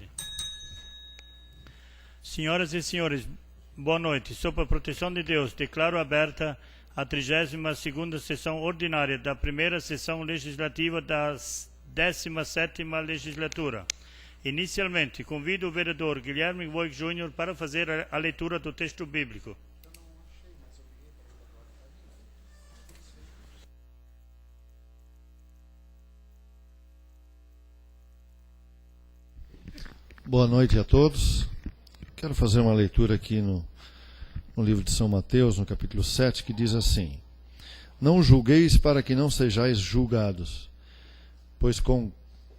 ordem. Senhoras e senhores, boa noite. Sob a proteção de Deus, declaro aberta a 32ª sessão ordinária da primeira sessão legislativa da 17ª legislatura. Inicialmente, convido o vereador Guilherme Voigt Jr. para fazer a leitura do texto bíblico. Boa noite a todos. Quero fazer uma leitura aqui no livro de São Mateus, no capítulo 7, que diz assim: Não julgueis para que não sejais julgados, pois com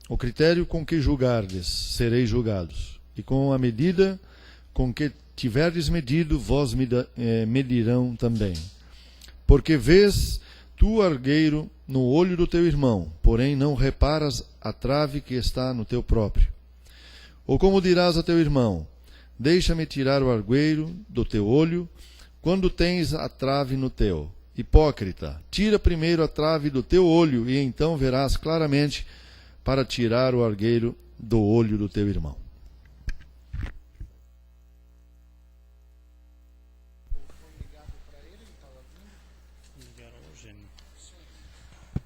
o critério com que julgardes, sereis julgados, e com a medida com que tiverdes medido, vós medirão também. Porque vês tu o argueiro no olho do teu irmão, porém não reparas a trave que está no teu próprio. Ou como dirás a teu irmão: Deixa-me tirar o argueiro do teu olho, quando tens a trave no teu. Hipócrita, tira primeiro a trave do teu olho, e então verás claramente para tirar o argueiro do olho do teu irmão.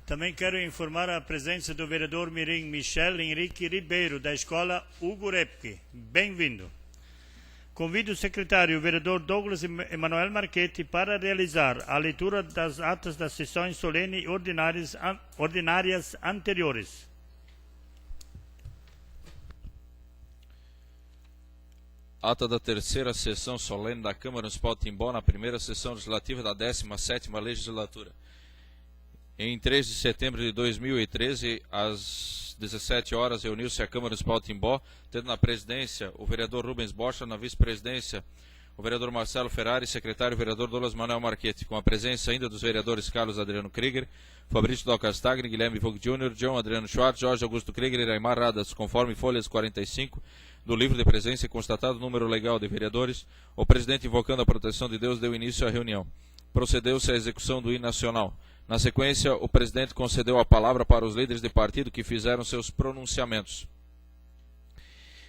Também quero informar a presença do vereador Mirim Michel Henrique Ribeiro, da Escola Hugo Repke. Bem-vindo. Convido o secretário, o vereador Douglas Emanuel Marchetti, para realizar a leitura das atas das sessões solene e ordinárias anteriores. Ata da terceira sessão solene da Câmara Municipal de Timbó, na primeira sessão legislativa da 17ª legislatura. Em 3 de setembro de 2013, às 17 horas, reuniu-se a Câmara Municipal de Timbó, tendo na presidência o vereador Rubens Bocha, na vice-presidência o vereador Marcelo Ferrari, secretário o vereador Douglas Manuel Marchetti, com a presença ainda dos vereadores Carlos Adriano Krieger, Fabrício Dal Castagni, Guilherme Vogt Jr., John Adriano Schwartz, Jorge Augusto Krieger e Raimar Radas, conforme folhas 45 do livro de presença e constatado o número legal de vereadores, o presidente, invocando a proteção de Deus, deu início à reunião. Procedeu-se à execução do hino nacional. Na sequência, o presidente concedeu a palavra para os líderes de partido que fizeram seus pronunciamentos.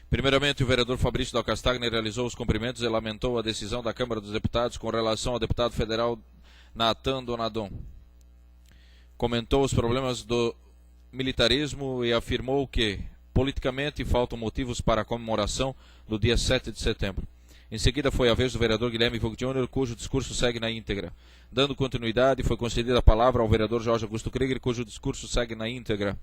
Primeiramente, o vereador Fabrício Dal Castagni realizou os cumprimentos e lamentou a decisão da Câmara dos Deputados com relação ao deputado federal Natan Donadon. Comentou os problemas do militarismo e afirmou que, politicamente, faltam motivos para a comemoração do dia 7 de setembro. Em seguida, foi a vez do vereador Guilherme Vogt Jr., cujo discurso segue na íntegra. Dando continuidade, foi concedida a palavra ao vereador Jorge Augusto Krieger, cujo discurso segue na íntegra.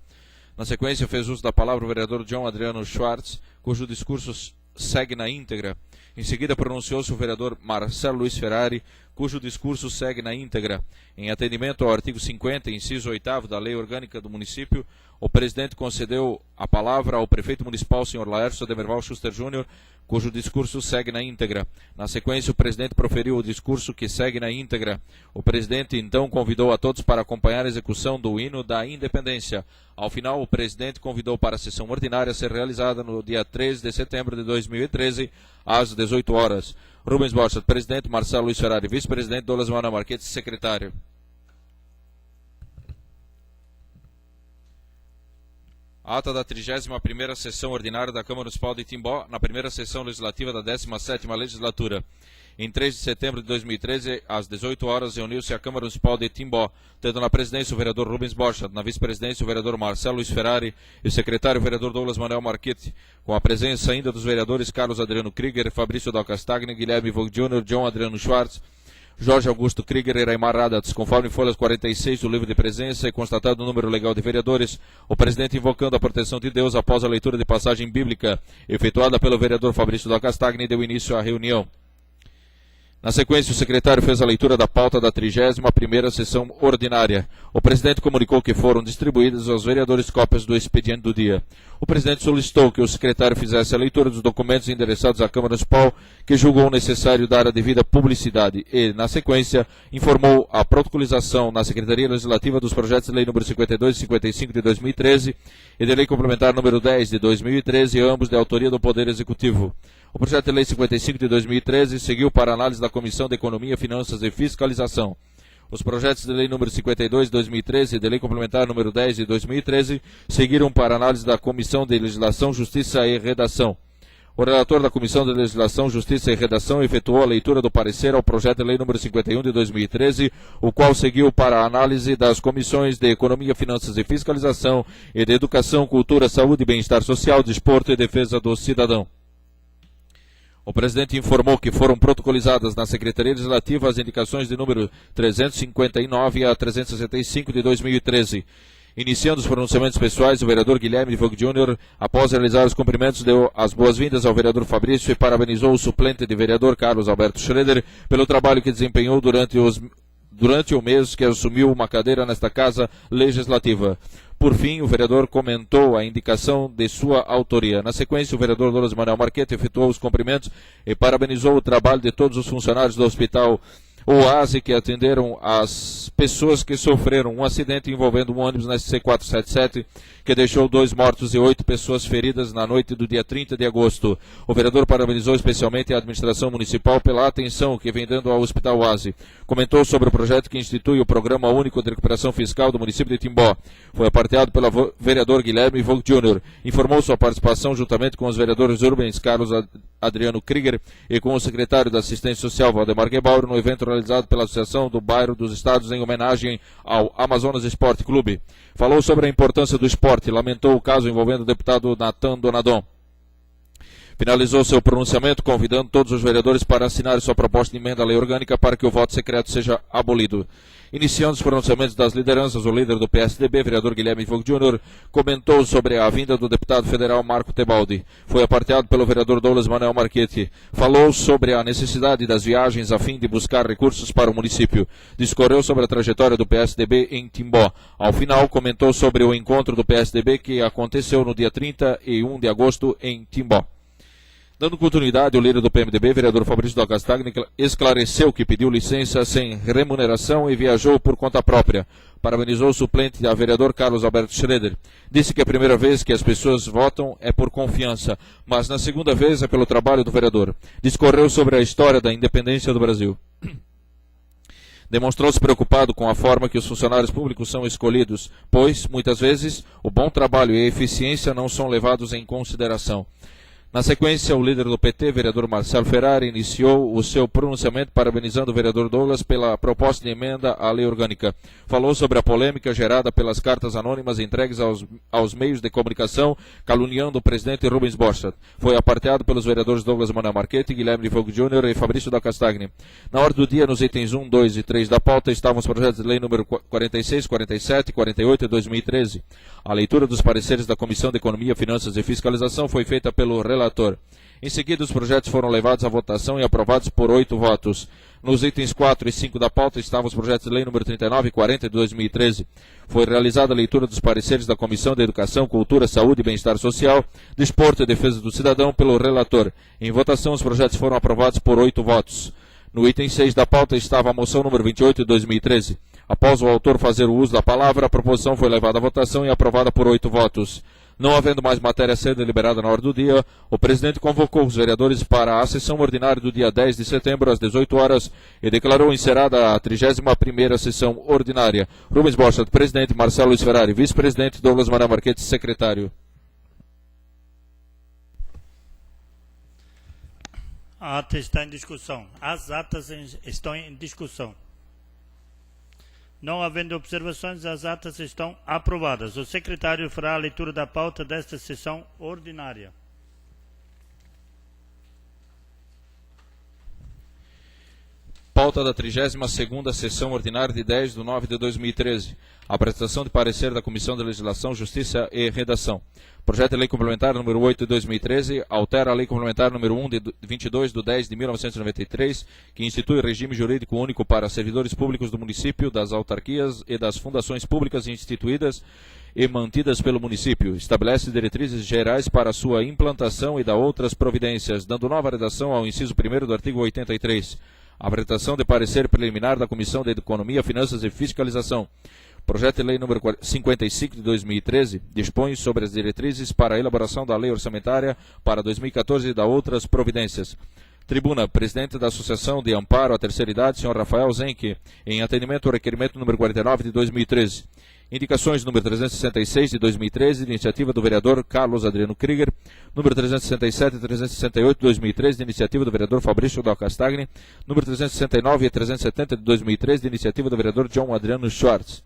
Na sequência, fez uso da palavra o vereador John Adriano Schwartz, cujo discurso segue na íntegra. Em seguida, pronunciou-se o vereador Marcelo Luiz Ferrari, cujo discurso segue na íntegra. Em atendimento ao artigo 50, inciso 8º da Lei Orgânica do Município, o presidente concedeu a palavra ao prefeito municipal, Sr. Laércio Demerval Schuster Jr., cujo discurso segue na íntegra. Na sequência, o presidente proferiu o discurso que segue na íntegra. O presidente, então, convidou a todos para acompanhar a execução do hino da independência. Ao final, o presidente convidou para a sessão ordinária a ser realizada no dia 13 de setembro de 2013, às 18 horas. Rubens Bocha, presidente; Marcelo Luiz Ferrari, vice-presidente; Douglas Manuel Marchetti, secretário. Ata da 31ª sessão ordinária da Câmara Municipal de Timbó, na primeira sessão legislativa da 17ª legislatura. Em 3 de setembro de 2013, às 18 horas, reuniu-se a Câmara Municipal de Timbó, tendo na presidência o vereador Rubens Bocha, na vice-presidência o vereador Marcelo Luiz Ferrari e o secretário o vereador Douglas Manuel Marchetti, com a presença ainda dos vereadores Carlos Adriano Krieger, Fabrício Dal Castagni, Guilherme Vogt Jr., John Adriano Schwartz, Jorge Augusto Krieger e Raimar Radas, conforme folhas 46 do livro de presença e constatado o número legal de vereadores, o presidente, invocando a proteção de Deus após a leitura de passagem bíblica efetuada pelo vereador Fabrício Dal Castagni, deu início à reunião. Na sequência, o secretário fez a leitura da pauta da 31ª sessão ordinária. O presidente comunicou que foram distribuídas aos vereadores cópias do expediente do dia. O presidente solicitou que o secretário fizesse a leitura dos documentos endereçados à Câmara Municipal, que julgou necessário dar a devida publicidade e, na sequência, informou a protocolização na Secretaria Legislativa dos projetos de lei número 52 e 55 de 2013 e de lei complementar número 10 de 2013, ambos de autoria do Poder Executivo. O projeto de lei 55 de 2013 seguiu para análise da Comissão de Economia, Finanças e Fiscalização. Os projetos de lei número 52 de 2013 e de lei complementar número 10 de 2013 seguiram para análise da Comissão de Legislação, Justiça e Redação. O relator da Comissão de Legislação, Justiça e Redação efetuou a leitura do parecer ao projeto de lei número 51 de 2013, o qual seguiu para a análise das comissões de Economia, Finanças e Fiscalização e de Educação, Cultura, Saúde, Bem-Estar Social, Desporto e Defesa do Cidadão. O presidente informou que foram protocolizadas na Secretaria Legislativa as indicações de número 359 a 365 de 2013. Iniciando os pronunciamentos pessoais, o vereador Guilherme Vogt Jr., após realizar os cumprimentos, deu as boas-vindas ao vereador Fabrício e parabenizou o suplente de vereador Carlos Alberto Schroeder pelo trabalho que desempenhou durante o mês que assumiu uma cadeira nesta Casa Legislativa. Por fim, o vereador comentou a indicação de sua autoria. Na sequência, o vereador Douglas Manuel Marquete efetuou os cumprimentos e parabenizou o trabalho de todos os funcionários do Hospital Oase que atenderam as pessoas que sofreram um acidente envolvendo um ônibus na SC477 que deixou 2 mortos e 8 pessoas feridas na noite do dia 30 de agosto. O vereador parabenizou especialmente a administração municipal pela atenção que vem dando ao Hospital Oase. Comentou sobre o projeto que institui o Programa Único de Recuperação Fiscal do município de Timbó. Foi aparteado pelo vereador Guilherme Vogt Jr. Informou sua participação juntamente com os vereadores Rubens Carlos Adriano Krieger e com o secretário da Assistência Social Valdemar Guebauro no evento realizado pela Associação do Bairro dos Estados em homenagem ao Amazonas Esporte Clube. Falou sobre a importância do esporte, lamentou o caso envolvendo o deputado Natan Donadon. Finalizou seu pronunciamento convidando todos os vereadores para assinar sua proposta de emenda à lei orgânica para que o voto secreto seja abolido. Iniciando os pronunciamentos das lideranças, o líder do PSDB, vereador Guilherme Vogt Jr., comentou sobre a vinda do deputado federal Marco Tebaldi. Foi aparteado pelo vereador Douglas Manuel Marquete. Falou sobre a necessidade das viagens a fim de buscar recursos para o município. Discorreu sobre a trajetória do PSDB em Timbó. Ao final, comentou sobre o encontro do PSDB que aconteceu no dia 31 de agosto em Timbó. Dando continuidade, o líder do PMDB, vereador Fabrício da Castagna, esclareceu que pediu licença sem remuneração e viajou por conta própria. Parabenizou o suplente, a vereador Carlos Alberto Schroeder. Disse que a primeira vez que as pessoas votam é por confiança, mas na segunda vez é pelo trabalho do vereador. Discorreu sobre a história da independência do Brasil. Demonstrou-se preocupado com a forma que os funcionários públicos são escolhidos, pois, muitas vezes, o bom trabalho e a eficiência não são levados em consideração. Na sequência, o líder do PT, vereador Marcelo Ferrari, iniciou o seu pronunciamento parabenizando o vereador Douglas pela proposta de emenda à lei orgânica. Falou sobre a polêmica gerada pelas cartas anônimas entregues aos meios de comunicação, caluniando o presidente Rubens Borchardt. Foi aparteado pelos vereadores Douglas Manuel Marquete, Guilherme Vogt Jr. e Fabrício da Castagna. Na ordem do dia, nos itens 1, 2 e 3 da pauta, estavam os projetos de lei número 46, 47, 48 e 2013. A leitura dos pareceres da Comissão de Economia, Finanças e Fiscalização foi feita pelo relator. Em seguida, os projetos foram levados à votação e aprovados por 8 votos. Nos itens 4 e 5 da pauta estavam os projetos de lei número 39 e 40 de 2013. Foi realizada a leitura dos pareceres da Comissão de Educação, Cultura, Saúde e Bem-Estar Social, Desporto e Defesa do Cidadão pelo relator. Em votação, os projetos foram aprovados por 8 votos. No item 6 da pauta estava a moção número 28 de 2013. Após o autor fazer o uso da palavra, a proposição foi levada à votação e aprovada por 8 votos. Não havendo mais matéria a ser deliberada na hora do dia, o presidente convocou os vereadores para a sessão ordinária do dia 10 de setembro, às 18 horas, e declarou encerrada a 31ª sessão ordinária. Rubens Borchardt, presidente; Marcelo Luiz Ferrari, vice-presidente; Douglas Manuel Marquete, secretário. A ata está em discussão. As atas estão em discussão. Não havendo observações, as atas estão aprovadas. O secretário fará a leitura da pauta desta sessão ordinária. Pauta da 32ª sessão ordinária de 10 de 9 de 2013. Apresentação de parecer da Comissão de Legislação, Justiça e Redação. Projeto de Lei Complementar número 8 de 2013 altera a Lei Complementar número 1 de 22 de 10 de 1993, que institui regime jurídico único para servidores públicos do município, das autarquias e das fundações públicas instituídas e mantidas pelo município. Estabelece diretrizes gerais para sua implantação e dá outras providências, dando nova redação ao inciso 1º do artigo 83. Apresentação de parecer preliminar da Comissão de Economia, Finanças e Fiscalização. Projeto de Lei número 55 de 2013 dispõe sobre as diretrizes para a elaboração da Lei Orçamentária para 2014 e dá outras providências. Tribuna, presidente da Associação de Amparo à Terceira Idade, senhor Rafael Zenke, em atendimento ao requerimento número 49 de 2013. Indicações número 366 de 2013, de iniciativa do vereador Carlos Adriano Krieger. Número 367 e 368 de 2013, de iniciativa do vereador Fabrício Del Castagni. Número 369 e 370 de 2013, de iniciativa do vereador John Adriano Schwartz.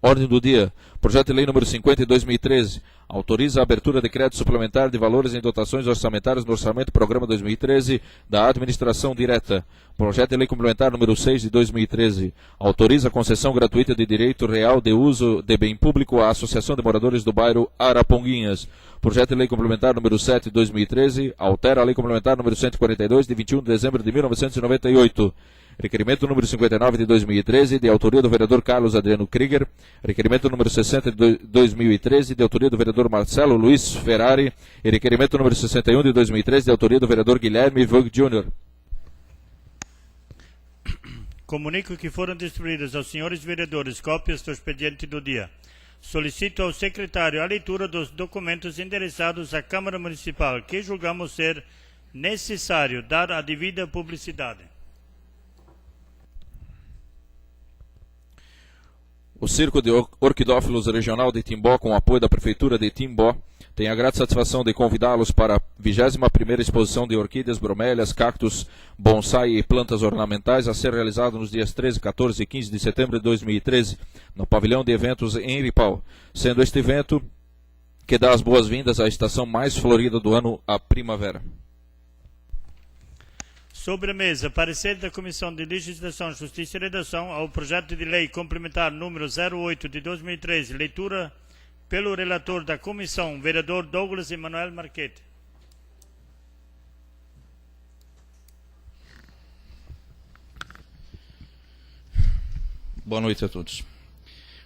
Ordem do dia. Projeto de lei número 50 de 2013. Autoriza a abertura de crédito suplementar de valores em dotações orçamentárias no Orçamento Programa 2013 da Administração Direta. Projeto de lei complementar número 6 de 2013. Autoriza a concessão gratuita de direito real de uso de bem público à Associação de Moradores do Bairro Araponguinhas. Projeto de lei complementar número 7 de 2013. Altera a lei complementar número 142 de 21 de dezembro de 1998. Requerimento número 59 de 2013, de autoria do vereador Carlos Adriano Krieger. Requerimento número 60 de 2013, de autoria do vereador Marcelo Luiz Ferrari. E requerimento número 61 de 2013, de autoria do vereador Guilherme Vogt Jr. Comunico que foram distribuídas aos senhores vereadores cópias do expediente do dia. Solicito ao secretário a leitura dos documentos endereçados à Câmara Municipal, que julgamos ser necessário dar a devida publicidade. O Circo de Orquidófilos Regional de Timbó, com o apoio da Prefeitura de Timbó, tem a grata satisfação de convidá-los para a 21ª Exposição de Orquídeas, Bromélias, Cactos, Bonsai e Plantas Ornamentais, a ser realizada nos dias 13, 14 e 15 de setembro de 2013, no Pavilhão de Eventos em Ripau, sendo este evento que dá as boas-vindas à estação mais florida do ano, a primavera. Sobre a mesa, parecer da Comissão de Legislação, Justiça e Redação ao projeto de lei complementar número 08 de 2013, leitura pelo relator da comissão, vereador Douglas Emanuel Marchetti. Boa noite a todos.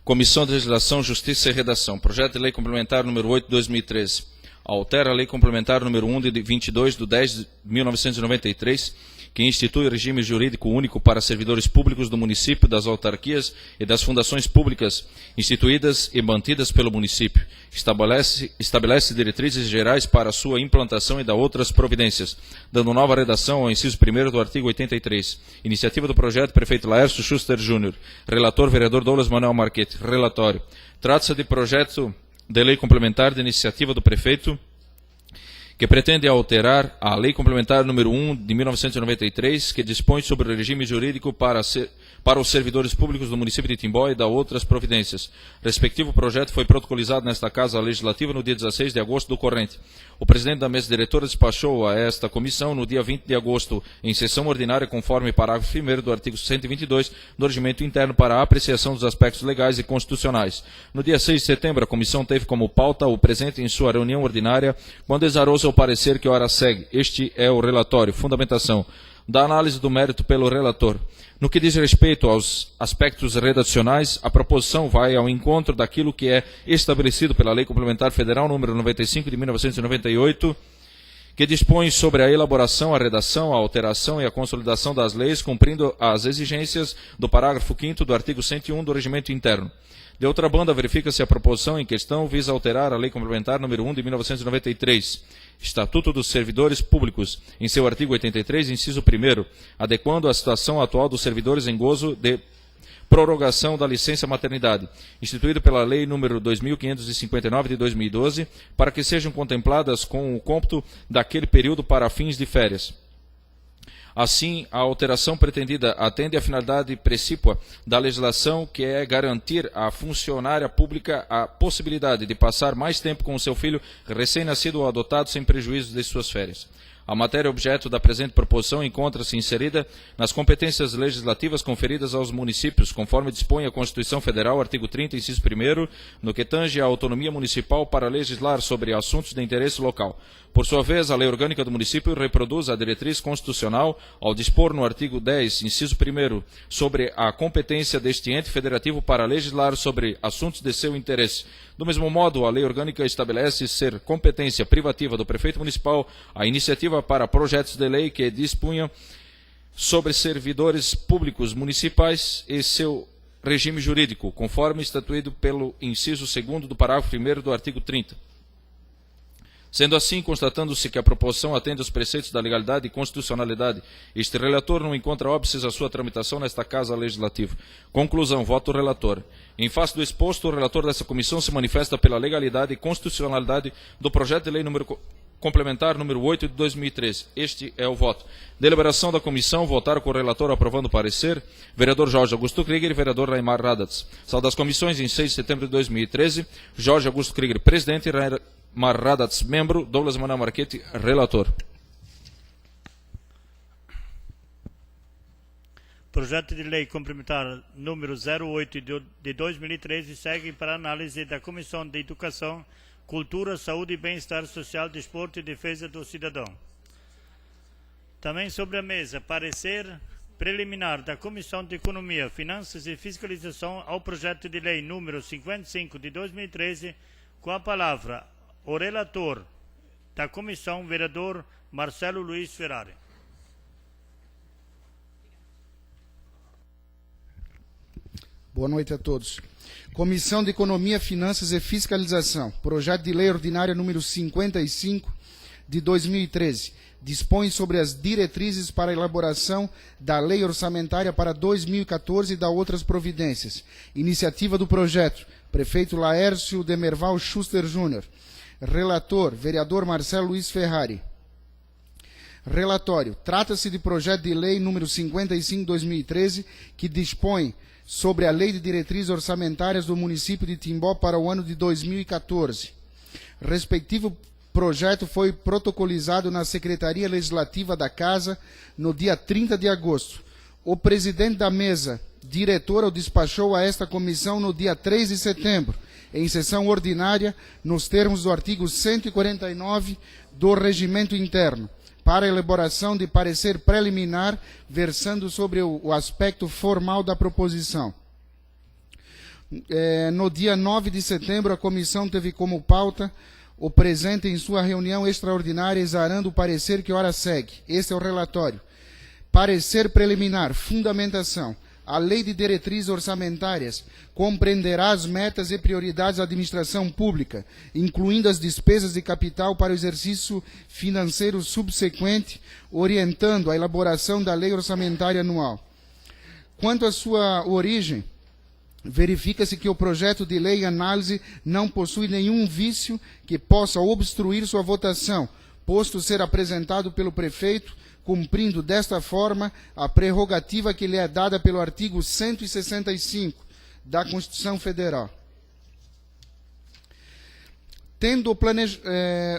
Comissão de Legislação, Justiça e Redação, projeto de lei complementar número 8 de 2013. Altera a lei complementar número 1 de 22 de 10 de 1993, que institui regime jurídico único para servidores públicos do município, das autarquias e das fundações públicas instituídas e mantidas pelo município. Estabelece diretrizes gerais para a sua implantação e dá outras providências, dando nova redação ao inciso 1º do artigo 83. Iniciativa do projeto, prefeito Laércio Schuster Júnior. Relator, vereador Douglas Manuel Marchetti. Relatório. Trata-se de projeto de lei complementar de iniciativa do prefeito, que pretende alterar a Lei Complementar número 1 de 1993, que dispõe sobre o regime jurídico para os servidores públicos do município de Timbó e dá outras providências. Respectivo projeto foi protocolizado nesta Casa Legislativa no dia 16 de agosto do corrente. O presidente da mesa diretora despachou a esta comissão no dia 20 de agosto, em sessão ordinária, conforme parágrafo 1º do artigo 122 do Regimento Interno, para a apreciação dos aspectos legais e constitucionais. No dia 6 de setembro, a comissão teve como pauta o presente em sua reunião ordinária, quando exarou seu parecer que ora segue. Este é o relatório. Fundamentação da análise do mérito pelo relator. No que diz respeito aos aspectos redacionais, a proposição vai ao encontro daquilo que é estabelecido pela Lei Complementar Federal número 95 de 1998, que dispõe sobre a elaboração, a redação, a alteração e a consolidação das leis, cumprindo as exigências do parágrafo 5º do artigo 101 do Regimento Interno. De outra banda, verifica-se a proposição em questão visa alterar a Lei Complementar número 1 de 1993, Estatuto dos Servidores Públicos, em seu artigo 83, inciso 1º, adequando a situação atual dos servidores em gozo de prorrogação da licença maternidade, instituído pela Lei número 2559 de 2012, para que sejam contempladas com o cômputo daquele período para fins de férias. Assim, a alteração pretendida atende à finalidade precípua da legislação, que é garantir à funcionária pública a possibilidade de passar mais tempo com o seu filho recém-nascido ou adotado sem prejuízo de suas férias. A matéria objeto da presente proposição encontra-se inserida nas competências legislativas conferidas aos municípios, conforme dispõe a Constituição Federal, artigo 30, inciso 1º, no que tange à autonomia municipal para legislar sobre assuntos de interesse local. Por sua vez, a Lei Orgânica do Município reproduz a diretriz constitucional ao dispor no artigo 10, inciso 1º, sobre a competência deste ente federativo para legislar sobre assuntos de seu interesse. Do mesmo modo, a Lei Orgânica estabelece ser competência privativa do prefeito municipal a iniciativa para projetos de lei que dispunham sobre servidores públicos municipais e seu regime jurídico, conforme estatuído pelo inciso 2º do parágrafo 1º do artigo 30. Sendo assim, constatando-se que a proposição atende aos preceitos da legalidade e constitucionalidade, este relator não encontra óbices a sua tramitação nesta Casa Legislativa. Conclusão, voto do relator. Em face do exposto, o relator dessa comissão se manifesta pela legalidade e constitucionalidade do projeto de lei complementar número 8 de 2013. Este é o voto. Deliberação da comissão, votar com o relator aprovando o parecer, vereador Jorge Augusto Krieger e vereador Raimar Radatz. Sala das comissões, em 6 de setembro de 2013, Jorge Augusto Krieger, presidente, Raimar Radatz, membro, Douglas Manuel Marchetti, relator. Projeto de lei complementar número 08 de 2013 segue para análise da Comissão de Educação, Cultura, Saúde e Bem-Estar Social, Desporto e Defesa do Cidadão. Também sobre a mesa, parecer preliminar da Comissão de Economia, Finanças e Fiscalização ao projeto de lei número 55 de 2013, com a palavra o relator da comissão, vereador Marcelo Luiz Ferrari. Boa noite a todos. Comissão de Economia, Finanças e Fiscalização. Projeto de Lei Ordinária número 55 de 2013. Dispõe sobre as diretrizes para a elaboração da Lei Orçamentária para 2014 e da outras providências. Iniciativa do projeto, prefeito Laércio Demerval Schuster Júnior. Relator, vereador Marcelo Luiz Ferrari. Relatório. Trata-se de projeto de lei número 55 de 2013, que dispõe sobre a Lei de Diretrizes Orçamentárias do município de Timbó para o ano de 2014. Respectivo projeto foi protocolizado na Secretaria Legislativa da Casa no dia 30 de agosto. O presidente da mesa diretora o despachou a esta comissão no dia 3 de setembro, em sessão ordinária, nos termos do artigo 149 do Regimento Interno, para a elaboração de parecer preliminar, versando sobre o aspecto formal da proposição. No dia 9 de setembro, a comissão teve como pauta o presente em sua reunião extraordinária, exarando o parecer que ora segue. Este é o relatório. Parecer preliminar, fundamentação. A Lei de Diretrizes Orçamentárias compreenderá as metas e prioridades da administração pública, incluindo as despesas de capital para o exercício financeiro subsequente, orientando a elaboração da Lei Orçamentária Anual. Quanto à sua origem, verifica-se que o projeto de lei em análise não possui nenhum vício que possa obstruir sua votação, posto ser apresentado pelo prefeito, cumprindo desta forma a prerrogativa que lhe é dada pelo artigo 165 da Constituição Federal. Tendo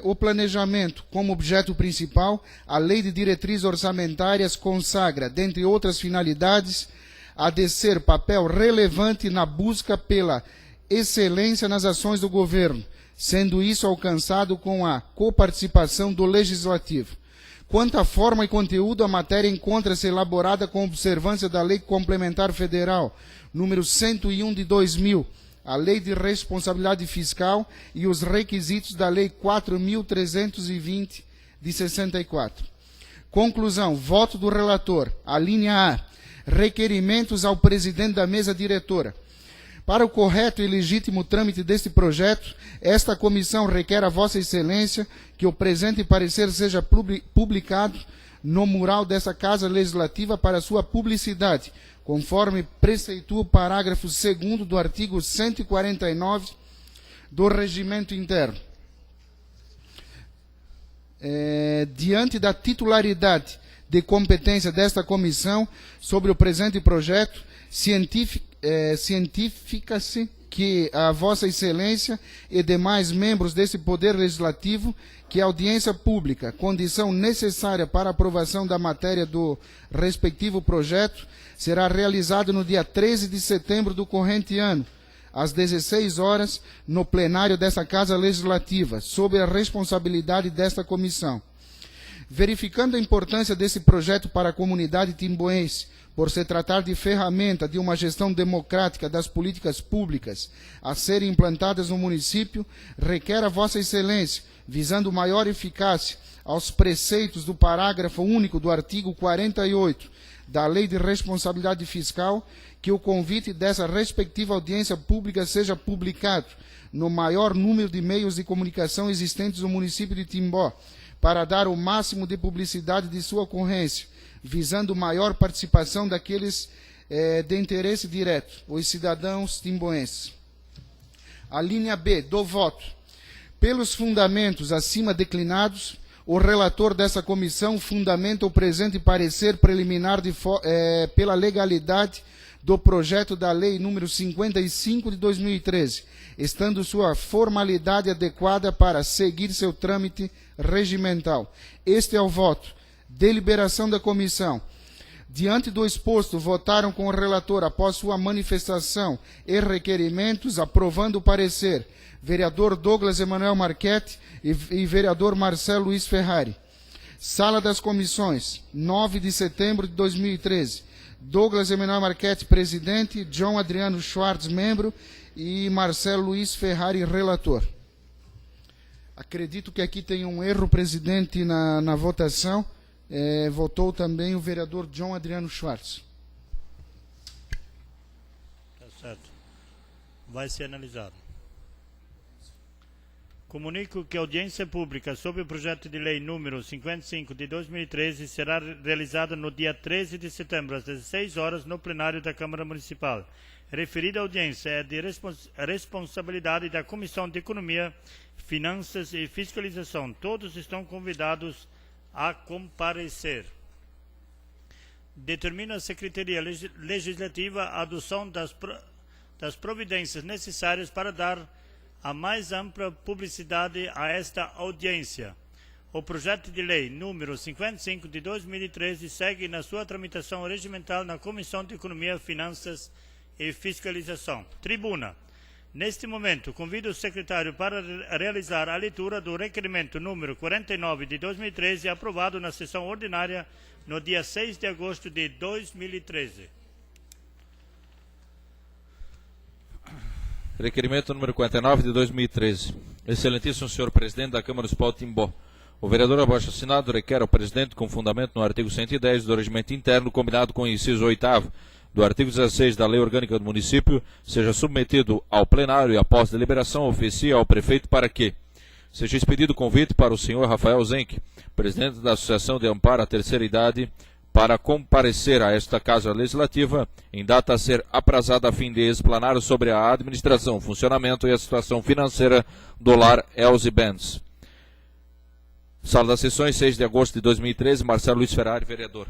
o planejamento como objeto principal, a Lei de Diretrizes Orçamentárias consagra, dentre outras finalidades, a de ser papel relevante na busca pela excelência nas ações do governo, sendo isso alcançado com a coparticipação do Legislativo. Quanto à forma e conteúdo, a matéria encontra-se elaborada com observância da Lei Complementar Federal, número 101 de 2000, a Lei de Responsabilidade Fiscal e os requisitos da Lei 4.320 de 64. Conclusão, voto do relator. A linha A, requerimentos ao presidente da mesa diretora. Para o correto e legítimo trâmite deste projeto, esta comissão requer a Vossa Excelência que o presente parecer seja publicado no mural dessa Casa Legislativa para sua publicidade, conforme preceitua o parágrafo 2º do artigo 149 do Regimento Interno. Diante da titularidade de competência desta comissão sobre o presente projeto, cientifica-se que a Vossa Excelência e demais membros desse Poder Legislativo, que a audiência pública, condição necessária para a aprovação da matéria do respectivo projeto, será realizado no dia 13 de setembro do corrente ano, às 16 horas, no plenário dessa Casa Legislativa, sob a responsabilidade desta comissão. Verificando a importância desse projeto para a comunidade timboense, por se tratar de ferramenta de uma gestão democrática das políticas públicas a serem implantadas no município, requer a Vossa Excelência, visando maior eficácia aos preceitos do parágrafo único do artigo 48 da Lei de Responsabilidade Fiscal, que o convite dessa respectiva audiência pública seja publicado no maior número de meios de comunicação existentes no município de Timbó, para dar o máximo de publicidade de sua ocorrência, visando maior participação daqueles de interesse direto, os cidadãos timboenses. A linha B, do voto. Pelos fundamentos acima declinados, o relator dessa comissão fundamenta o presente parecer preliminar pela legalidade do projeto da Lei número 55 de 2013, estando sua formalidade adequada para seguir seu trâmite regimental. Este é o voto. Deliberação da comissão. Diante do exposto, votaram com o relator, após sua manifestação e requerimentos, aprovando o parecer, vereador Douglas Emanuel Marchetti e vereador Marcelo Luiz Ferrari. Sala das Comissões, 9 de setembro de 2013. Douglas Emanuel Marchetti, presidente, John Adriano Schwartz, membro, e Marcelo Luiz Ferrari, relator. Acredito que aqui tem um erro, presidente, na votação. Votou também o vereador John Adriano Schwartz. Tá certo. Vai ser analisado. Comunico que a audiência pública sobre o projeto de lei número 55 de 2013 será realizada no dia 13 de setembro, às 16 horas, no plenário da Câmara Municipal. Referida audiência é de responsabilidade da Comissão de Economia, Finanças e Fiscalização. Todos estão convidados a comparecer. Determina a Secretaria Legislativa a adoção das providências necessárias para dar a mais ampla publicidade a esta audiência. O projeto de lei número 55 de 2013 segue na sua tramitação regimental na Comissão de Economia, Finanças e Fiscalização. Tribuna. Neste momento, convido o secretário para realizar a leitura do requerimento número 49 de 2013, aprovado na sessão ordinária no dia 6 de agosto de 2013. Requerimento número 49 de 2013. Excelentíssimo senhor presidente da Câmara Municipal de Timbó. O vereador abaixo assinado requer ao presidente, com fundamento no artigo 110 do Regimento Interno, combinado com o inciso 8º do artigo 16 da Lei Orgânica do Município, seja submetido ao plenário e, após deliberação, oficie ao prefeito para que seja expedido convite para o senhor Rafael Zenck, presidente da Associação de Amparo à Terceira Idade, para comparecer a esta Casa Legislativa em data a ser aprazada a fim de explanar sobre a administração, funcionamento e a situação financeira do lar Elze Benz. Sala das Sessões, 6 de agosto de 2013, Marcelo Luiz Ferrari, vereador.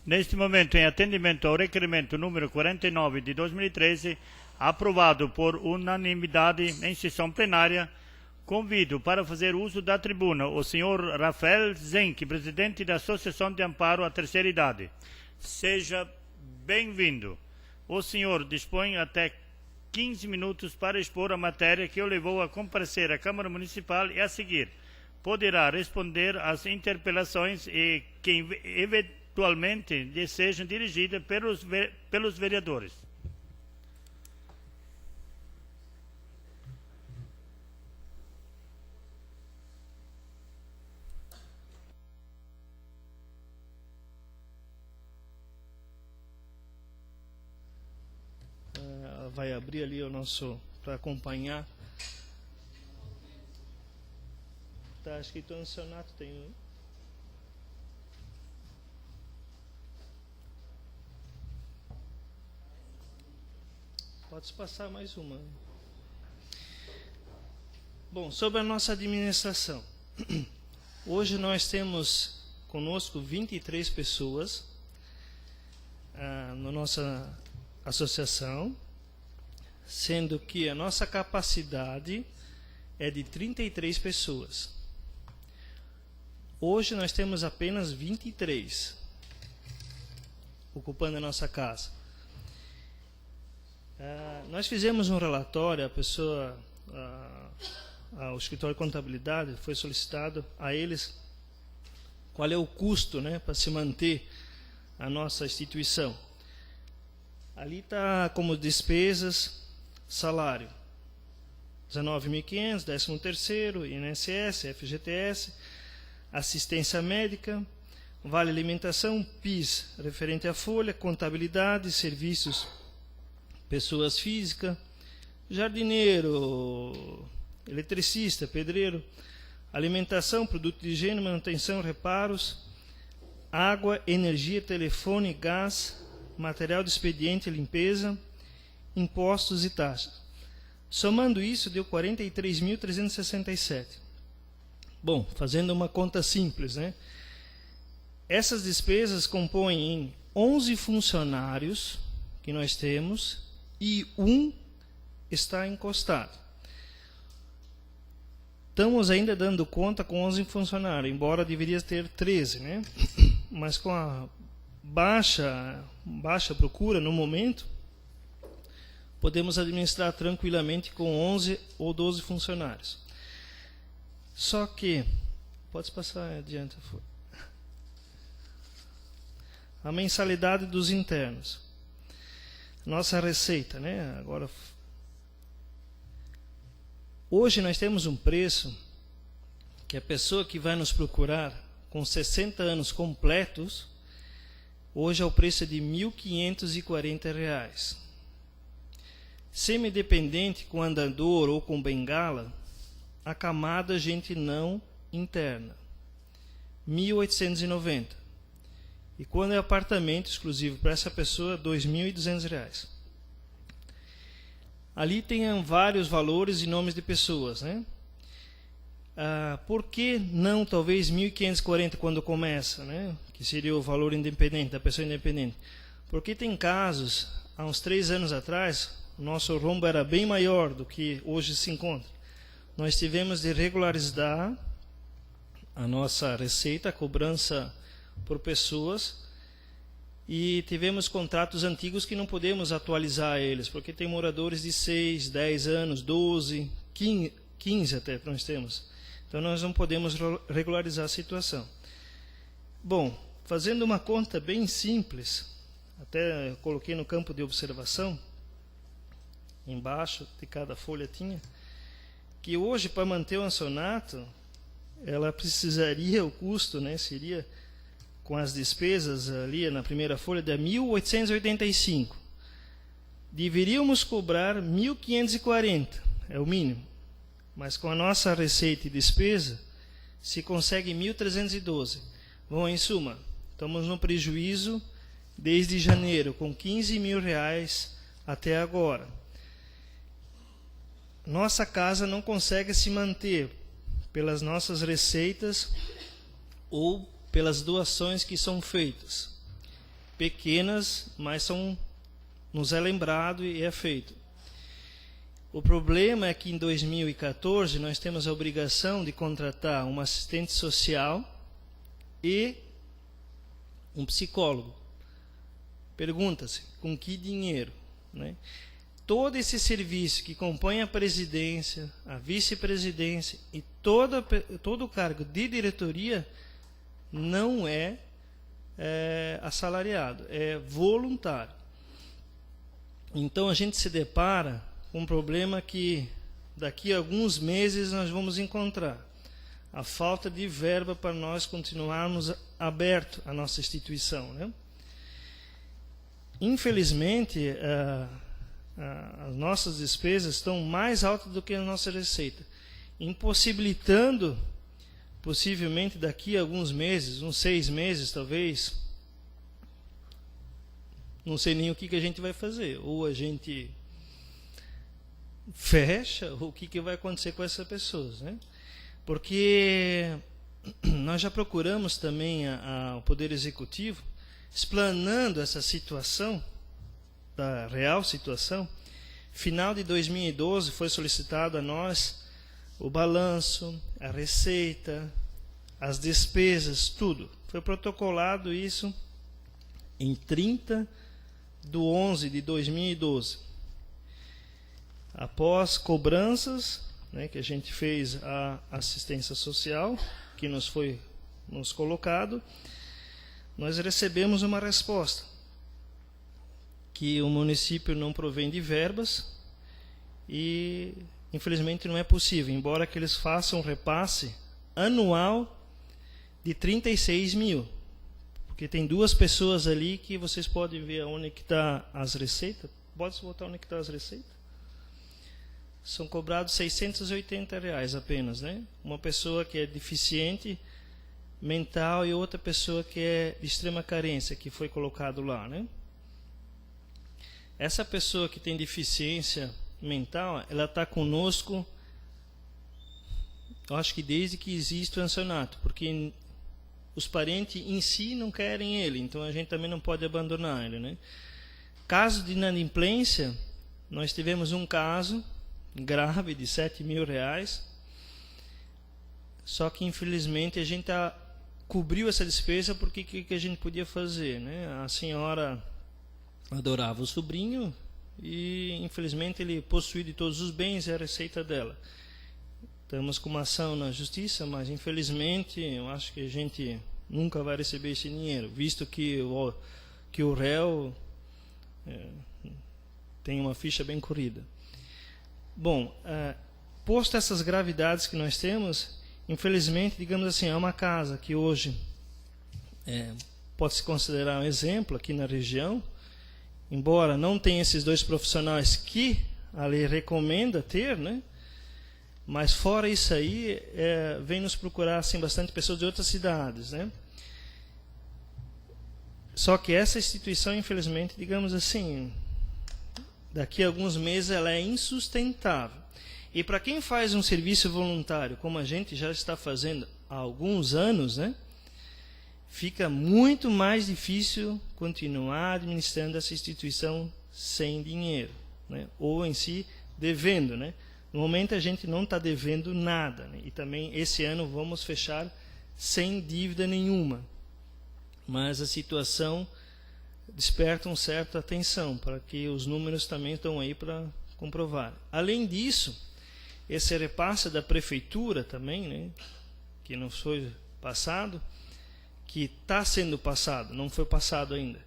Neste momento, em atendimento ao requerimento número 49 de 2013, aprovado por unanimidade em sessão plenária, convido para fazer uso da tribuna o senhor Rafael Zenck, presidente da Associação de Amparo à Terceira Idade. Seja bem-vindo. O senhor dispõe até 15 minutos para expor a matéria que o levou a comparecer à Câmara Municipal e, a seguir, poderá responder às interpelações e que eventualmente lhe sejam dirigidas pelos vereadores. Vai abrir ali o nosso para acompanhar. Tá escrito no Senato, tem um. Pode passar mais uma. Bom, sobre a nossa administração. Hoje nós temos conosco 23 pessoas na nossa associação, sendo que a nossa capacidade é de 33 pessoas. Hoje nós temos apenas 23 ocupando a nossa casa. Nós fizemos um relatório, ao escritório de contabilidade foi solicitado a eles qual é o custo, né, para se manter a nossa instituição. Ali está como despesas, salário, 19.500, 13º, INSS, FGTS, assistência médica, vale alimentação, PIS, referente à folha, contabilidade, serviços, pessoas físicas, jardineiro, eletricista, pedreiro, alimentação, produto de higiene, manutenção, reparos, água, energia, telefone, gás, material de expediente, limpeza, impostos e taxas. Somando isso, deu 43.367. Bom, fazendo uma conta simples, né? Essas despesas compõem em 11 funcionários que nós temos e um está encostado. Estamos ainda dando conta com 11 funcionários, embora deveria ter 13, né? Mas com a baixa procura no momento, podemos administrar tranquilamente com 11 ou 12 funcionários. Só que, pode passar adiante, por favor. A mensalidade dos internos. Nossa receita, né? Agora, hoje nós temos um preço que a pessoa que vai nos procurar com 60 anos completos, hoje é o preço de R$ 1.540. Semidependente com andador ou com bengala, a camada a gente não interna, R$ 1.890. E quando é apartamento exclusivo para essa pessoa, R$ 2.200. Ali tem vários valores e nomes de pessoas, né? Por que não talvez 1.540 quando começa, né? Que seria o valor independente, da pessoa independente? Porque tem casos, há uns 3 anos atrás, o nosso rombo era bem maior do que hoje se encontra. Nós tivemos de regularizar a nossa receita, a cobrança por pessoas, e tivemos contratos antigos que não podemos atualizar eles, porque tem moradores de 6, 10 anos, 12, 15 até nós temos. Então nós não podemos regularizar a situação. Bom, fazendo uma conta bem simples, até coloquei no campo de observação, embaixo de cada folha tinha, que hoje para manter o ansonato, ela precisaria, o custo, né, seria com as despesas ali na primeira folha de 1.885. Deveríamos cobrar 1.540, é o mínimo. Mas com a nossa receita e despesa, se consegue 1.312. Bom, em suma, estamos no prejuízo desde janeiro, com R$15.000 até agora. Nossa casa não consegue se manter pelas nossas receitas ou pelas doações que são feitas. Pequenas, mas nos é lembrado e é feito. O problema é que em 2014 nós temos a obrigação de contratar um assistente social e um psicólogo. Pergunta-se, com que dinheiro, né? Todo esse serviço que compõe a presidência, a vice-presidência e todo o cargo de diretoria não é assalariado, é voluntário. Então a gente se depara com um problema que daqui a alguns meses nós vamos encontrar: a falta de verba para nós continuarmos aberto a nossa instituição, né? Infelizmente, as nossas despesas estão mais altas do que a nossa receita, impossibilitando, possivelmente daqui a alguns meses, uns 6 meses talvez, não sei nem o que a gente vai fazer, ou a gente fecha, ou o que vai acontecer com essas pessoas, né? Porque nós já procuramos também o Poder Executivo, explanando essa situação, da real situação. Final de 2012 foi solicitado a nós o balanço, a receita, as despesas, tudo. Foi protocolado isso em 30/11 de 2012. Após cobranças, né, que a gente fez a assistência social, que nos foi colocado, nós recebemos uma resposta que o município não provém de verbas e, infelizmente, não é possível, embora que eles façam um repasse anual de 36 mil. Porque tem 2 pessoas ali que vocês podem ver onde que está as receitas. Pode botar onde que está as receitas? são cobrados R$680 apenas, né? Uma pessoa que é deficiente mental e outra pessoa que é de extrema carência, que foi colocado lá, né? Essa pessoa que tem deficiência mental, ela está conosco, eu acho que desde que existe o Ancionato, porque os parentes em si não querem ele, então a gente também não pode abandonar ele, né? Caso de inadimplência, nós tivemos um caso grave de R$7.000, só que infelizmente a gente cobriu essa despesa porque que a gente podia fazer, né? A senhora adorava o sobrinho e infelizmente ele possuía de todos os bens e a receita dela. Estamos com uma ação na justiça, mas infelizmente eu acho que a gente nunca vai receber esse dinheiro, visto que o réu tem uma ficha bem corrida. Bom, posto essas gravidades que nós temos, infelizmente, digamos assim, é uma casa que hoje pode se considerar um exemplo aqui na região, embora não tenha esses dois profissionais que a lei recomenda ter, né? Mas fora isso aí, vem nos procurar assim, bastante pessoas de outras cidades, né? Só que essa instituição, infelizmente, digamos assim, daqui a alguns meses ela é insustentável. E para quem faz um serviço voluntário, como a gente já está fazendo há alguns anos, né? Fica muito mais difícil continuar administrando essa instituição sem dinheiro, né? Ou em si devendo, né? No momento a gente não está devendo nada, né? E também esse ano vamos fechar sem dívida nenhuma. Mas a situação desperta uma certa atenção, para que os números também estão aí para comprovar. Além disso, esse repasse da prefeitura também, né? Que não foi passado, que está sendo passado, não foi passado ainda,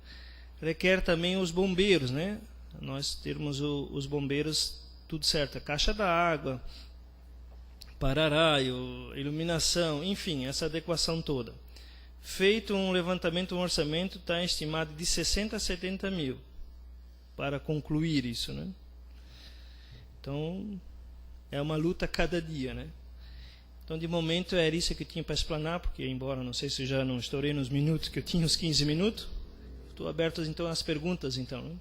requer também os bombeiros, né? Nós termos os bombeiros tudo certo, a caixa da água, para-raio, iluminação, enfim, essa adequação toda. Feito um levantamento, um orçamento está estimado de 60 a 70 mil para concluir isso, né? Então, é uma luta cada dia, né? Então, de momento, era isso que eu tinha para explanar, porque, embora não sei se eu já não estourei nos minutos, que eu tinha os 15 minutos, estou aberto, então, às perguntas, então, né?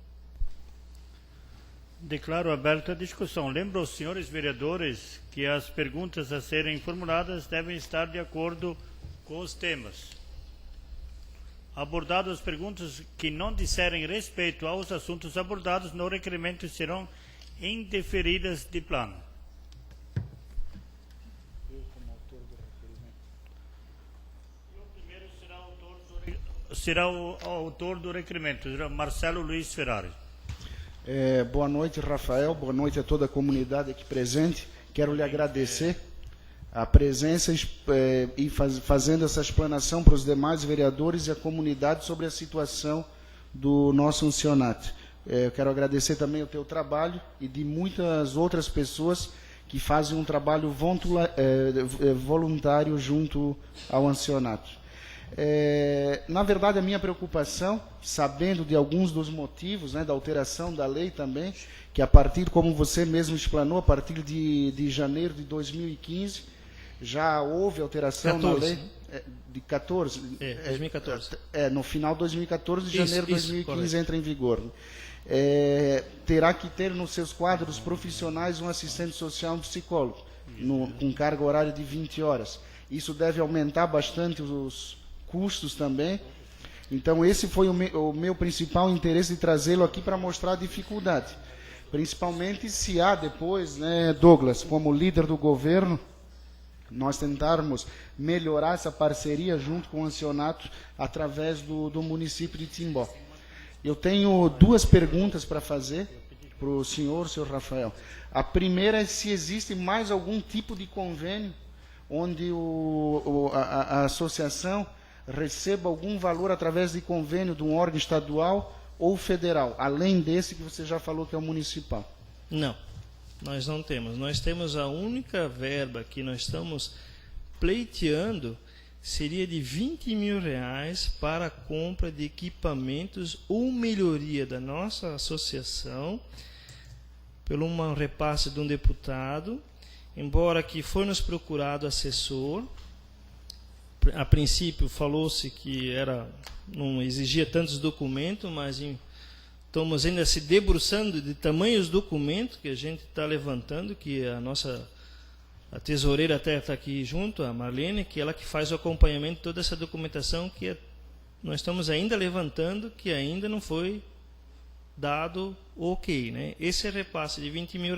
Declaro aberta a discussão. Lembro aos senhores vereadores que as perguntas a serem formuladas devem estar de acordo com os temas. Abordadas as perguntas que não disserem respeito aos assuntos abordados no requerimento serão indeferidas de plano. O primeiro será o autor do requerimento, Marcelo Luiz Ferrari. Boa noite, Rafael. Boa noite a toda a comunidade aqui presente. Quero lhe agradecer a presença e fazendo essa explanação para os demais vereadores e a comunidade sobre a situação do nosso Ancionato. Eu quero agradecer também o teu trabalho e de muitas outras pessoas que fazem um trabalho voluntário junto ao Ancionato. Na verdade, a minha preocupação, sabendo de alguns dos motivos, né, da alteração da lei também, que a partir, como você mesmo explanou, a partir de janeiro de 2015, já houve alteração 14, na lei, de 14? 2014. No final de 2014, de janeiro de 2015 correto. Entra em vigor. Terá que ter nos seus quadros profissionais um assistente social e um psicólogo, com carga horária de 20 horas. Isso deve aumentar bastante os custos também. Então esse foi o meu principal interesse de trazê-lo aqui para mostrar a dificuldade. Principalmente se há depois, né, Douglas, como líder do governo, nós tentarmos melhorar essa parceria junto com o Ancionato através do município de Timbó. Eu tenho duas perguntas para fazer para o senhor Rafael. A primeira é se existe mais algum tipo de convênio onde a associação receba algum valor através de convênio de um órgão estadual ou federal, além desse que você já falou que é o municipal. Não, nós não temos. Nós temos a única verba que nós estamos pleiteando seria de R$20 mil para a compra de equipamentos ou melhoria da nossa associação pelo um repasse de um deputado, embora que foi nos procurado assessor. A princípio falou-se que não exigia tantos documentos, mas estamos ainda se debruçando de tamanhos documentos que a gente está levantando, que a tesoureira até está aqui junto, a Marlene, que ela que faz o acompanhamento de toda essa documentação que nós estamos ainda levantando, que ainda não foi dado ok, né? Esse repasse de R$20 mil,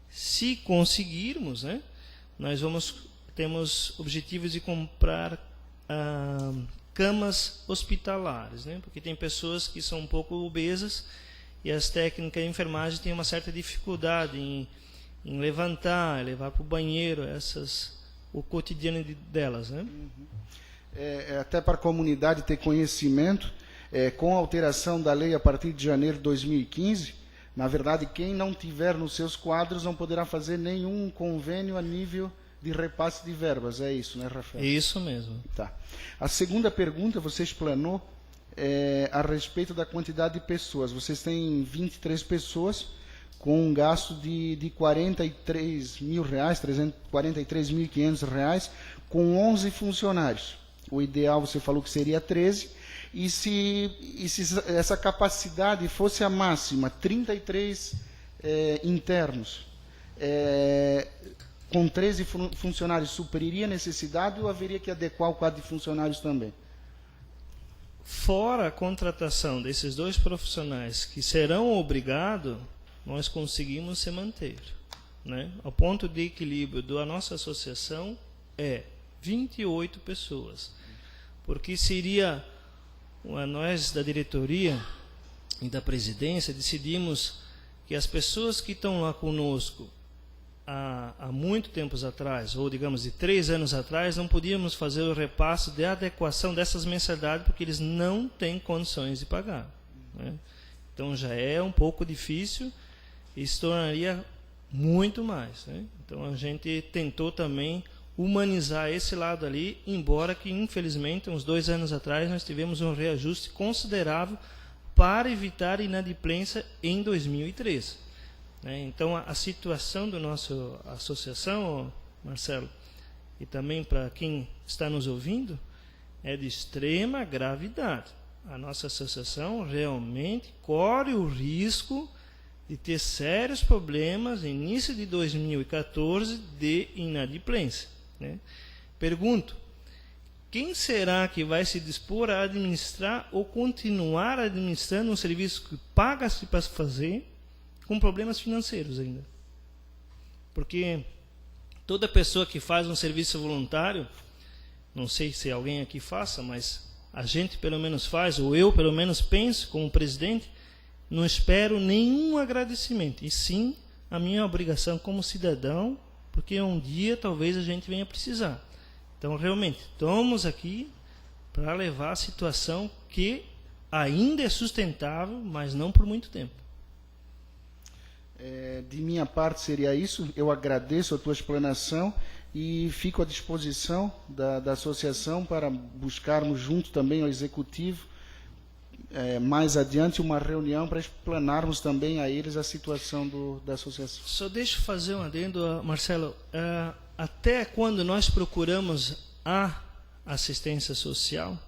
se conseguirmos, né, nós temos objetivos de comprar camas hospitalares, né? Porque tem pessoas que são um pouco obesas e as técnicas de enfermagem têm uma certa dificuldade em levantar, levar para o banheiro, o cotidiano delas, né? Até para a comunidade ter conhecimento, com a alteração da lei a partir de janeiro de 2015, na verdade, quem não tiver nos seus quadros não poderá fazer nenhum convênio a nível de repasse de verbas. É isso, né, Rafael? Isso mesmo. Tá. A segunda pergunta, você explanou a respeito da quantidade de pessoas. Vocês têm 23 pessoas com um gasto de R$43 mil, R$43.500, com 11 funcionários. O ideal, você falou que seria 13. E se essa capacidade fosse a máxima, 33 internos, com 13 funcionários, supriria a necessidade ou haveria que adequar o quadro de funcionários também? Fora a contratação desses 2 profissionais que serão obrigados, nós conseguimos se manter, né? O ponto de equilíbrio da nossa associação é 28 pessoas, porque seria... Nós da diretoria e da presidência decidimos que as pessoas que estão lá conosco há muito tempos atrás, ou digamos de 3 anos atrás, não podíamos fazer o repasse de adequação dessas mensalidades porque eles não têm condições de pagar, né? Então já é um pouco difícil e se tornaria muito mais, né? Então a gente tentou também humanizar esse lado ali, embora que, infelizmente, uns 2 anos atrás, nós tivemos um reajuste considerável para evitar inadimplência em 2013. Né? Então, a situação da nossa associação, Marcelo, e também para quem está nos ouvindo, é de extrema gravidade. A nossa associação realmente corre o risco de ter sérios problemas no início de 2014 de inadimplência, né? Pergunto, quem será que vai se dispor a administrar ou continuar administrando um serviço que paga-se para fazer com problemas financeiros ainda? Porque toda pessoa que faz um serviço voluntário, não sei se alguém aqui faça, mas a gente pelo menos faz, ou eu pelo menos penso como presidente, não espero nenhum agradecimento, e sim a minha obrigação como cidadão, porque um dia talvez a gente venha precisar. Então, realmente, estamos aqui para levar a situação que ainda é sustentável, mas não por muito tempo. De minha parte seria isso. Eu agradeço a tua explanação e fico à disposição da associação para buscarmos junto também ao executivo mais adiante uma reunião para explanarmos também a eles a situação da associação. Só deixa eu fazer um adendo, Marcelo. Até quando nós procuramos a assistência social,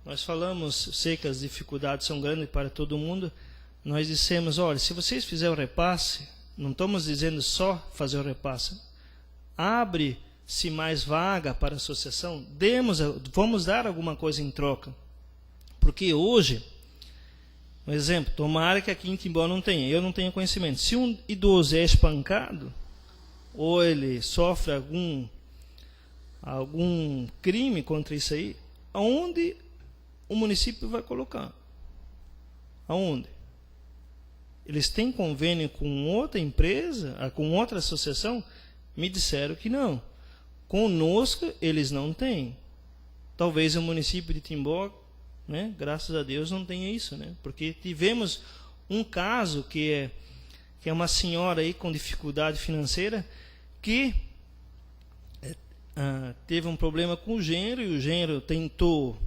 nós falamos, sei que as dificuldades são grandes para todo mundo, nós dissemos, olha, se vocês fizerem o repasse, não estamos dizendo só fazer o repasse, abre-se mais vaga para a associação, vamos dar alguma coisa em troca. Porque hoje, um exemplo, tomara que aqui em Timbó não tenha, eu não tenho conhecimento. Se um idoso é espancado, ou ele sofre algum crime contra isso aí, aonde o município vai colocar? Aonde? Eles têm convênio com outra empresa, com outra associação? Me disseram que não. Conosco, eles não têm. Talvez o município de Timbó, né, graças a Deus, não tenha isso, né? Porque tivemos um caso que é uma senhora aí com dificuldade financeira que teve um problema com o genro e o genro tentou,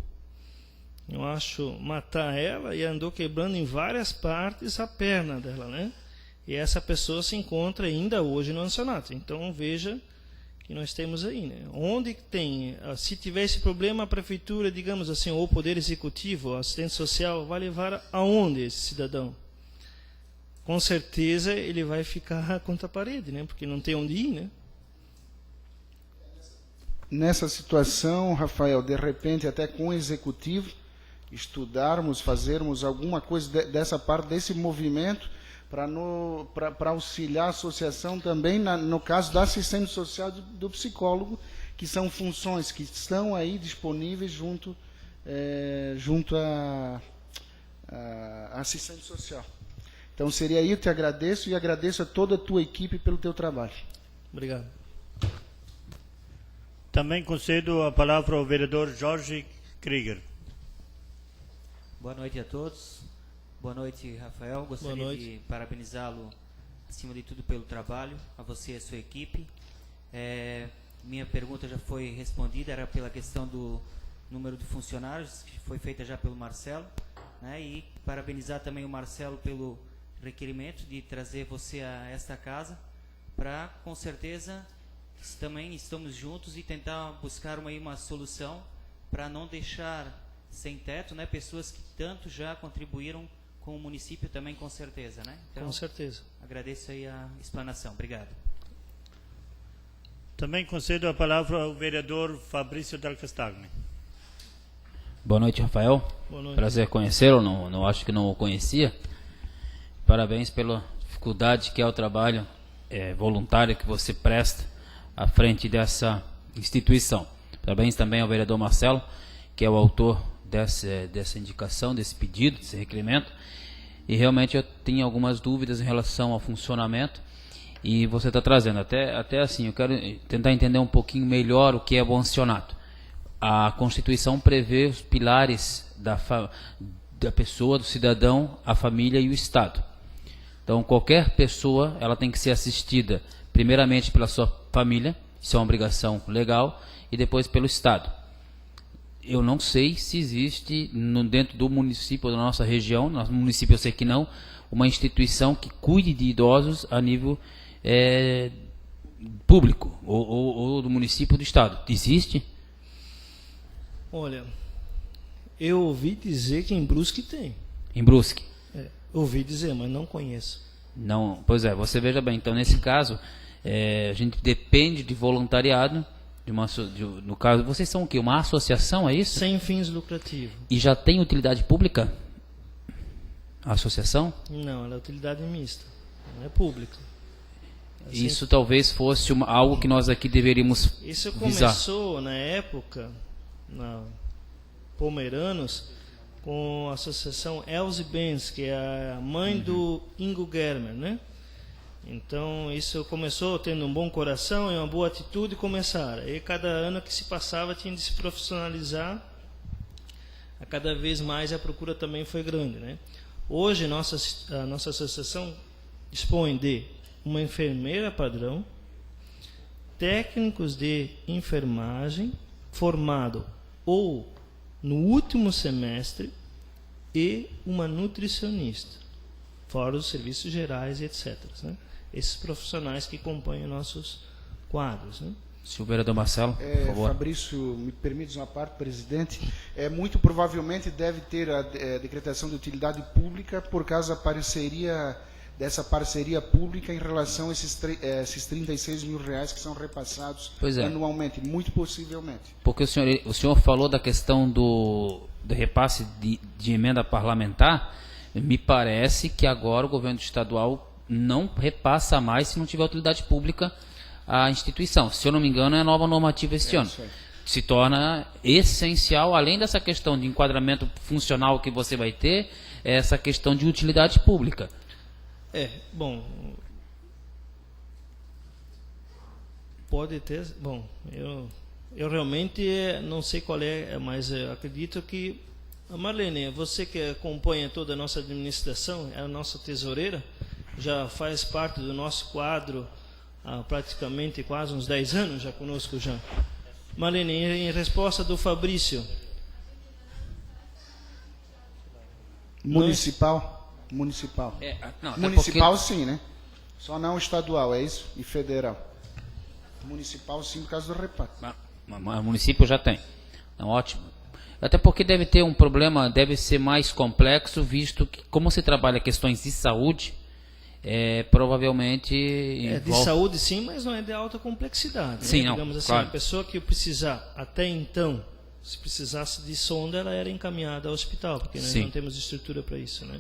eu acho, matar ela e andou quebrando em várias partes a perna dela, né? E essa pessoa se encontra ainda hoje no ancianato. Então veja que nós temos aí, né? Onde tem, se tiver esse problema, a prefeitura, digamos assim, ou o poder executivo, o assistente social, vai levar aonde esse cidadão? Com certeza ele vai ficar contra a parede, né? Porque não tem onde ir, né? Nessa situação, Rafael, de repente até com o executivo, estudarmos, fazermos alguma coisa dessa parte, desse movimento, para auxiliar a associação também, no caso da assistente social do psicólogo, que são funções que estão aí disponíveis junto à assistente social. Então seria aí, eu te agradeço e agradeço a toda a tua equipe pelo teu trabalho. Obrigado. Também concedo a palavra ao vereador Jorge Krieger. Boa noite a todos. Boa noite, Rafael. Gostaria de parabenizá-lo, acima de tudo, pelo trabalho, a você e a sua equipe. Minha pergunta já foi respondida, era pela questão do número de funcionários, que foi feita já pelo Marcelo, né? E parabenizar também o Marcelo pelo requerimento de trazer você a esta casa, para, com certeza, também estamos juntos e tentar buscar uma solução para não deixar sem teto, né, pessoas que tanto já contribuíram com o município também, com certeza, né? Então, com certeza. Agradeço aí a explanação. Obrigado. Também concedo a palavra ao vereador Fabrício Del Castagni. Boa noite, Rafael. Boa noite. Prazer conhecê-lo, não acho que não o conhecia. Parabéns pela dificuldade que é o trabalho voluntário que você presta à frente dessa instituição. Parabéns também ao vereador Marcelo, que é o autor dessa indicação, desse pedido, desse requerimento. E realmente eu tinha algumas dúvidas em relação ao funcionamento, e você está trazendo. Até assim, eu quero tentar entender um pouquinho melhor o que é o ancianato. A Constituição prevê os pilares da pessoa, do cidadão, a família e o Estado. Então, qualquer pessoa, ela tem que ser assistida primeiramente pela sua família, isso é uma obrigação legal, e depois pelo Estado. Eu não sei se existe dentro do município, da nossa região, no município eu sei que não, uma instituição que cuide de idosos a nível público, ou do município ou do Estado. Existe? Olha, eu ouvi dizer que em Brusque tem. Em Brusque? Ouvi dizer, mas não conheço. Não, pois é, você veja bem, então nesse caso, a gente depende de voluntariado, no caso, vocês são o quê? Uma associação, é isso? Sem fins lucrativos. E já tem utilidade pública? A associação? Não, ela é utilidade mista, não é pública. Assim, isso talvez fosse algo que nós aqui deveríamos isso visar. Começou na época, na Pomeranos, com a associação Elze Benz, que é a mãe do Ingo Germer, né? Então isso começou tendo um bom coração e uma boa atitude, começaram. E cada ano que se passava tinha de se profissionalizar, a cada vez mais a procura também foi grande, né? Hoje a nossa associação dispõe de uma enfermeira padrão, técnicos de enfermagem formado ou no último semestre e uma nutricionista, fora os serviços gerais e etc. Né? Esses profissionais que compõem nossos quadros. Né? Senhor vereador Marcelo, por favor. Fabrício, me permite uma parte, presidente. Muito provavelmente deve ter a decretação de utilidade pública por causa dessa parceria pública em relação a esses 36 mil reais que são repassados anualmente, muito possivelmente. Porque o senhor falou da questão do repasse de emenda parlamentar. Me parece que agora o governo estadual não repassa mais se não tiver utilidade pública à instituição. Se eu não me engano, é a nova normativa este ano. Se torna essencial, além dessa questão de enquadramento funcional que você vai ter, essa questão de utilidade pública. Bom, pode ter. Bom, eu realmente não sei qual é, mas eu acredito que Marlene, você que acompanha toda a nossa administração, é a nossa tesoureira, já faz parte do nosso quadro há praticamente quase uns 10 anos já conosco já. Marlene, em resposta do Fabrício. Municipal. Municipal. Não, até Municipal sim, né? Só não estadual, é isso? E federal. Municipal sim, por causa do reparto. Mas o município já tem. Então, ótimo. Até porque deve ter um problema, deve ser mais complexo, visto que, como se trabalha questões de saúde, provavelmente... De saúde sim, mas não é de alta complexidade. Sim, né? não, Digamos assim, claro. a pessoa que precisar, até então, se precisasse de sonda, ela era encaminhada ao hospital, porque nós Sim. não temos estrutura para isso, né?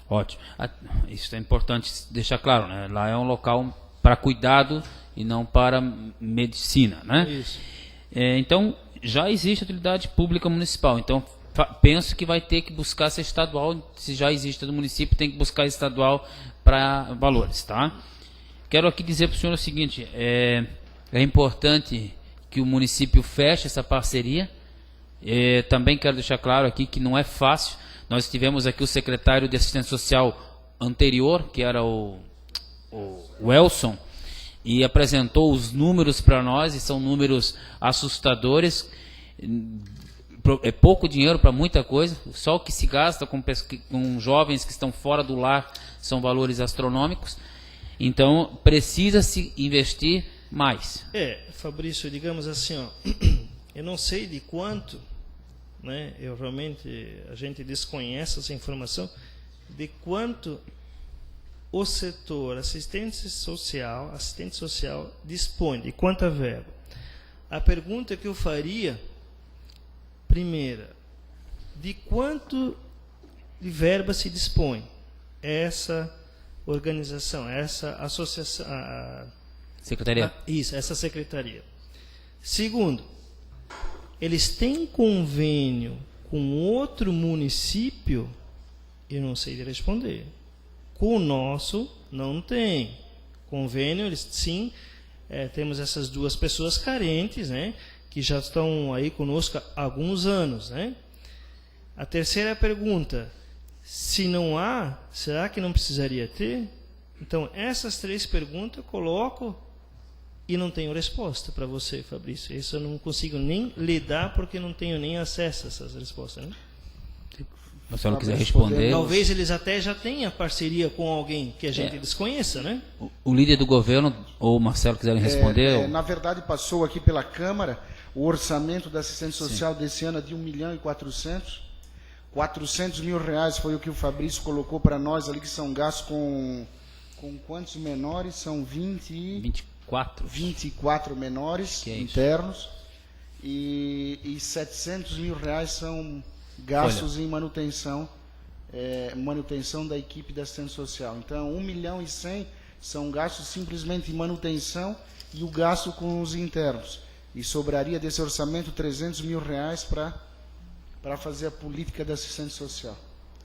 Ótimo. Isso é importante deixar claro, né? Lá é um local para cuidado e não para medicina, né? Isso. Então, já existe utilidade pública municipal. Então, penso que vai ter que buscar ser estadual. Se já existe no município, tem que buscar estadual para valores, tá? Quero aqui dizer para o senhor o seguinte: é importante que o município feche essa parceria. Também quero deixar claro aqui que não é fácil. Nós tivemos aqui o secretário de assistência social anterior, que era o Elson, e apresentou os números para nós, e são números assustadores. É pouco dinheiro para muita coisa, só o que se gasta com jovens que estão fora do lar são valores astronômicos. Então, precisa-se investir mais. Fabrício, digamos assim, ó, eu não sei de quanto, né, a gente desconhece essa informação, de quanto o setor assistente social dispõe, de quanta verba. A pergunta que eu faria, primeira, de quanto de verba se dispõe essa organização, essa associação, Secretaria. essa secretaria. Segundo, eles têm convênio com outro município? Eu não sei de responder. Com o nosso, não tem. Convênio, eles sim, temos essas duas pessoas carentes, né, que já estão aí conosco há alguns anos, né? A terceira pergunta: se não há, será que não precisaria ter? Então, essas três perguntas eu coloco e não tenho resposta para você, Fabrício. Isso eu não consigo nem lidar porque não tenho nem acesso a essas respostas, né? Se você não quiser responder... Talvez eles até já tenham parceria com alguém que a gente desconheça, né? O líder do governo ou o Marcelo quiserem responder... Na verdade, passou aqui pela Câmara o orçamento da assistência social desse ano é de 1.400.000. 400 mil reais foi o que o Fabrício colocou para nós ali, que são gastos com quantos menores? São 24 menores internos. E 700 mil reais são gastos em manutenção da equipe da assistência social. Então, 1.100.000 são gastos simplesmente em manutenção e o gasto com os internos. E sobraria desse orçamento 300 mil reais para fazer a política da assistência social.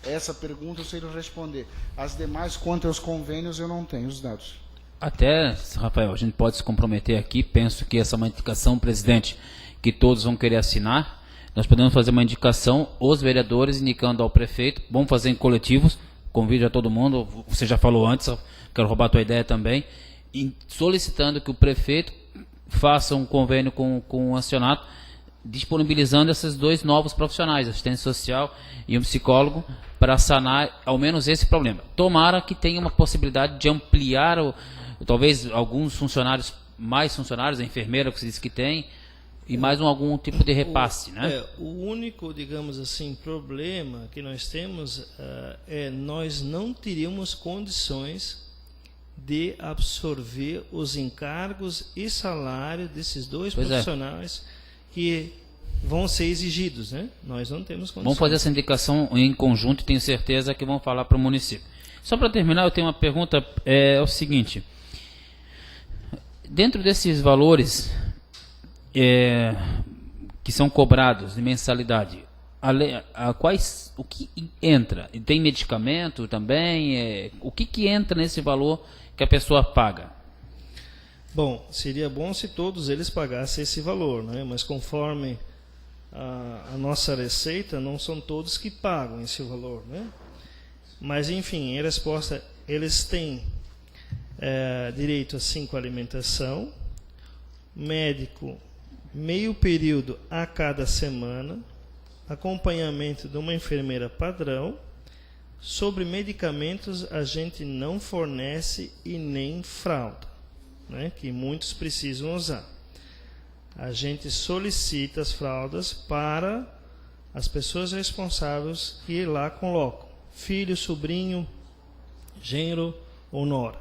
Essa pergunta eu sei responder. As demais, quanto aos convênios, eu não tenho os dados. Até, Rafael, a gente pode se comprometer aqui. Penso que essa é uma indicação, presidente, que todos vão querer assinar. Nós podemos fazer uma indicação, os vereadores indicando ao prefeito. Vamos fazer em coletivos. Convido a todo mundo. Você já falou antes, quero roubar a tua ideia também. Solicitando que o prefeito faça um convênio com o acionado, disponibilizando esses dois novos profissionais, assistente social e um psicólogo, para sanar ao menos esse problema. Tomara que tenha uma possibilidade de ampliar, talvez alguns funcionários, mais funcionários, a enfermeira que se diz que tem, e mais algum tipo de repasse, né? O único, digamos assim, problema que nós temos nós não teríamos condições de absorver os encargos e salário desses dois profissionais que vão ser exigidos, né? Nós não temos condições. Vamos fazer essa indicação em conjunto e tenho certeza que vão falar para o município. Só para terminar, eu tenho uma pergunta, é o seguinte: dentro desses valores que são cobrados de mensalidade, o que entra? Tem medicamento também? O que entra nesse valor que a pessoa paga? Bom, seria bom se todos eles pagassem esse valor, né? Mas conforme a nossa receita, não são todos que pagam esse valor, né? Mas, enfim, em resposta, eles têm direito a 5 alimentação, médico meio período a cada semana, acompanhamento de uma enfermeira padrão, Sobre medicamentos, a gente não fornece e nem fralda, né, que muitos precisam usar. A gente solicita as fraldas para as pessoas responsáveis que lá colocam, filho, sobrinho, genro ou nora.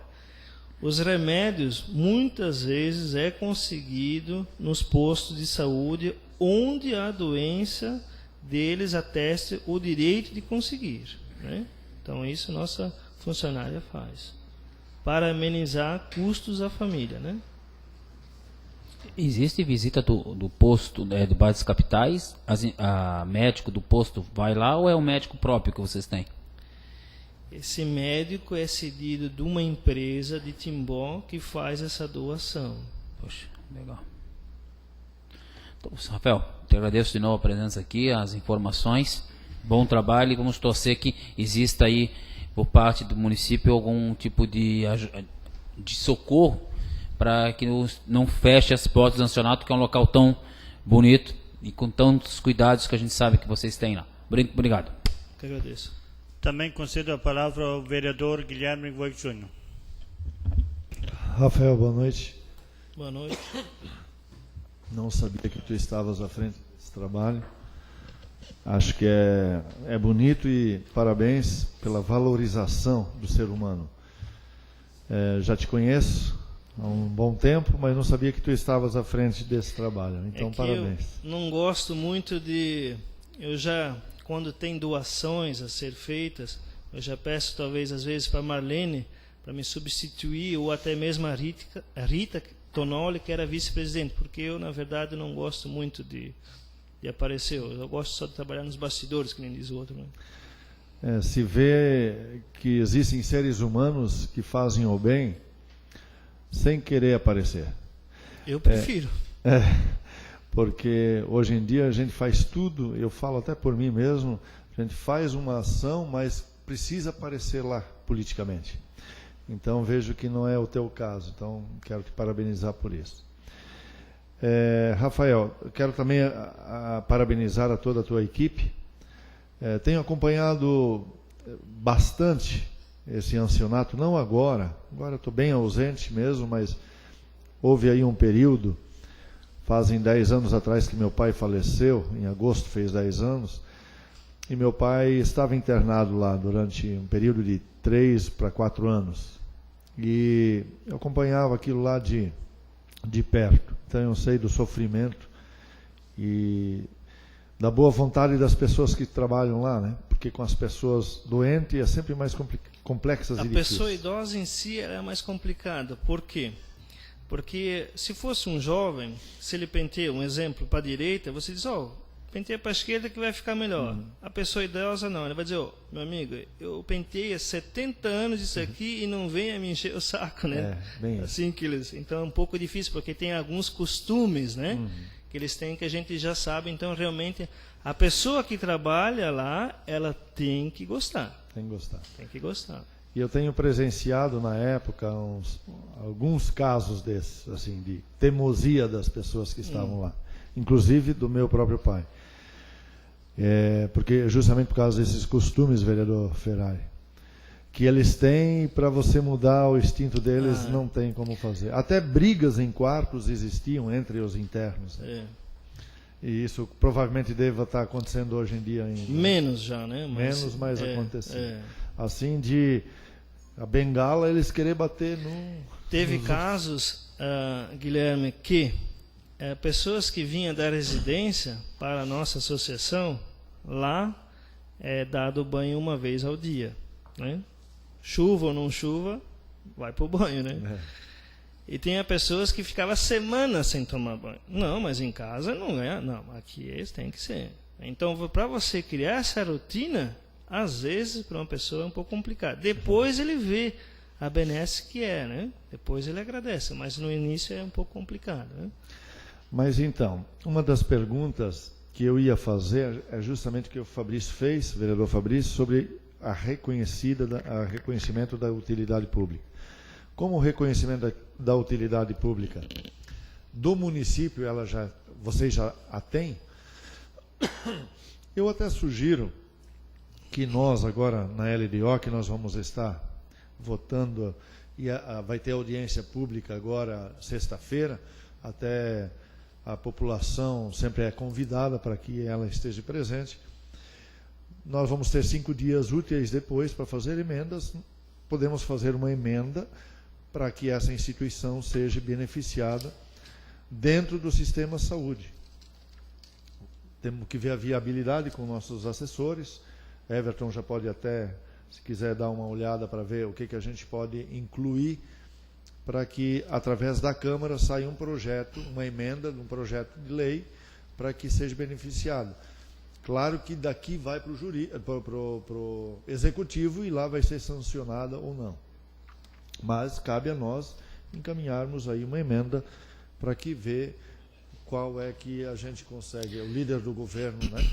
Os remédios, muitas vezes, é conseguido nos postos de saúde, onde a doença deles ateste o direito de conseguir, né? Então, isso nossa funcionária faz, para amenizar custos à família, né? Existe visita do posto do bairro das capitais? A médico do posto vai lá ou é o médico próprio que vocês têm? Esse médico é cedido de uma empresa de Timbó que faz essa doação. Poxa, legal. Então, Rafael, te agradeço de novo a presença aqui, as informações. Bom trabalho e vamos torcer que exista aí, por parte do município, algum tipo de socorro para que não feche as portas do Nacional, que é um local tão bonito e com tantos cuidados que a gente sabe que vocês têm lá. Obrigado. Que agradeço. Também concedo a palavra ao vereador Guilherme Voigt Júnior. Rafael, boa noite. Boa noite. Não sabia que tu estavas à frente desse trabalho. Acho que é bonito e parabéns pela valorização do ser humano. Já te conheço há um bom tempo, mas não sabia que tu estavas à frente desse trabalho. Então, parabéns. Eu não gosto muito de... Quando tem doações a ser feitas, eu já peço talvez às vezes para Marlene para me substituir, ou até mesmo a Rita Tonoli, que era vice-presidente, porque eu na verdade não gosto muito de aparecer, eu gosto só de trabalhar nos bastidores, que nem diz o outro, né? Se vê que existem seres humanos que fazem o bem sem querer aparecer. Eu prefiro. Porque hoje em dia a gente faz tudo, eu falo até por mim mesmo, a gente faz uma ação, mas precisa aparecer lá politicamente. Então vejo que não é o teu caso, então quero te parabenizar por isso. Rafael, eu quero também parabenizar a toda a tua equipe. Tenho acompanhado bastante esse ancianato, não agora estou bem ausente mesmo, mas houve aí um período. Fazem 10 anos atrás que meu pai faleceu, em agosto fez 10 anos, e meu pai estava internado lá durante um período de 3 para 4 anos. E eu acompanhava aquilo lá de perto. Então eu sei do sofrimento e da boa vontade das pessoas que trabalham lá, né? Porque com as pessoas doentes é sempre mais complexas e difíceis. A pessoa idosa em si é mais complicada. Por quê? Porque se fosse um jovem, se ele penteia, um exemplo, para a direita, você diz, penteia para a esquerda que vai ficar melhor. A pessoa idosa não, ela vai dizer, meu amigo, eu pentei há 70 anos isso aqui e não venha me encher o saco, né? Bem assim que eles, então é um pouco difícil, porque tem alguns costumes, né? Que eles têm que a gente já sabe, então realmente a pessoa que trabalha lá, ela tem que gostar. Tem que gostar. Tem que gostar. E eu tenho presenciado na época alguns casos desses, assim, de teimosia das pessoas que estavam lá, inclusive do meu próprio pai. Porque justamente por causa desses costumes, vereador Ferrari, que eles têm, para você mudar o instinto deles, não tem como fazer. Até brigas em quartos existiam entre os internos. E isso provavelmente deva estar acontecendo hoje em dia ainda. Menos já, né? Mas acontecia. Assim, a bengala, eles querer bater no... Teve casos, Guilherme, que pessoas que vinham da residência para a nossa associação, lá é dado banho uma vez ao dia, né? Chuva ou não chuva, vai para o banho, né? E tem pessoas que ficavam semanas sem tomar banho. Não, mas em casa não é. Não, aqui eles têm que ser. Então, para você criar essa rotina, às vezes, para uma pessoa é um pouco complicado. Depois ele vê a benesse que é, né? Depois ele agradece, mas no início é um pouco complicado, né? Mas então, uma das perguntas que eu ia fazer é justamente o que o Fabrício fez, o vereador Fabrício, sobre a reconhecimento da utilidade pública. Como o reconhecimento da utilidade pública do município, vocês já a têm, eu até sugiro que nós agora, na LDO, que nós vamos estar votando, e vai ter audiência pública agora, sexta-feira, até a população sempre é convidada para que ela esteja presente. Nós vamos ter 5 dias úteis depois para fazer emendas. Podemos fazer uma emenda para que essa instituição seja beneficiada dentro do sistema saúde. Temos que ver a viabilidade com nossos assessores. Everton já pode até, se quiser, dar uma olhada para ver o que a gente pode incluir para que, através da Câmara, saia um projeto, uma emenda de um projeto de lei para que seja beneficiado. Claro que daqui vai para o Executivo e lá vai ser sancionada ou não. Mas cabe a nós encaminharmos aí uma emenda para que vê qual é que a gente consegue. O líder do governo, né,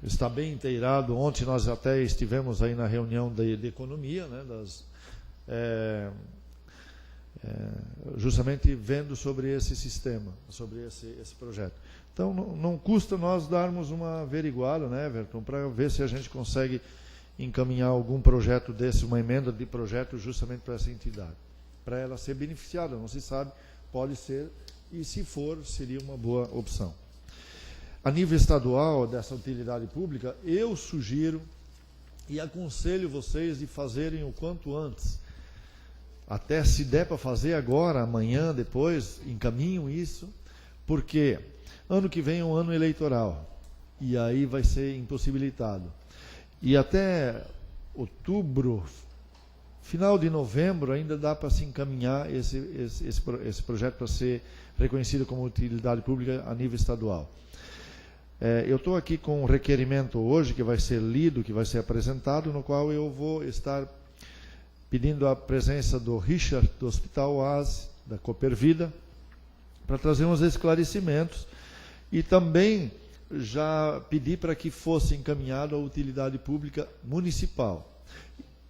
está bem inteirado. Ontem nós até estivemos aí na reunião de economia, né, justamente vendo sobre esse sistema, sobre esse projeto. Então, não custa nós darmos uma averiguada, né, Everton, para ver se a gente consegue encaminhar algum projeto desse, uma emenda de projeto justamente para essa entidade, para ela ser beneficiada. Não se sabe, pode ser, e se for, seria uma boa opção. A nível estadual, dessa utilidade pública, eu sugiro e aconselho vocês de fazerem o quanto antes. Até se der para fazer agora, amanhã, depois, encaminham isso, porque ano que vem é um ano eleitoral, e aí vai ser impossibilitado. E até outubro, final de novembro, ainda dá para se encaminhar esse projeto para ser reconhecido como utilidade pública a nível estadual. Eu estou aqui com um requerimento hoje, que vai ser lido, que vai ser apresentado, no qual eu vou estar pedindo a presença do Richard, do Hospital Oase, da Coopervida, para trazer uns esclarecimentos. E também já pedi para que fosse encaminhado a utilidade pública municipal,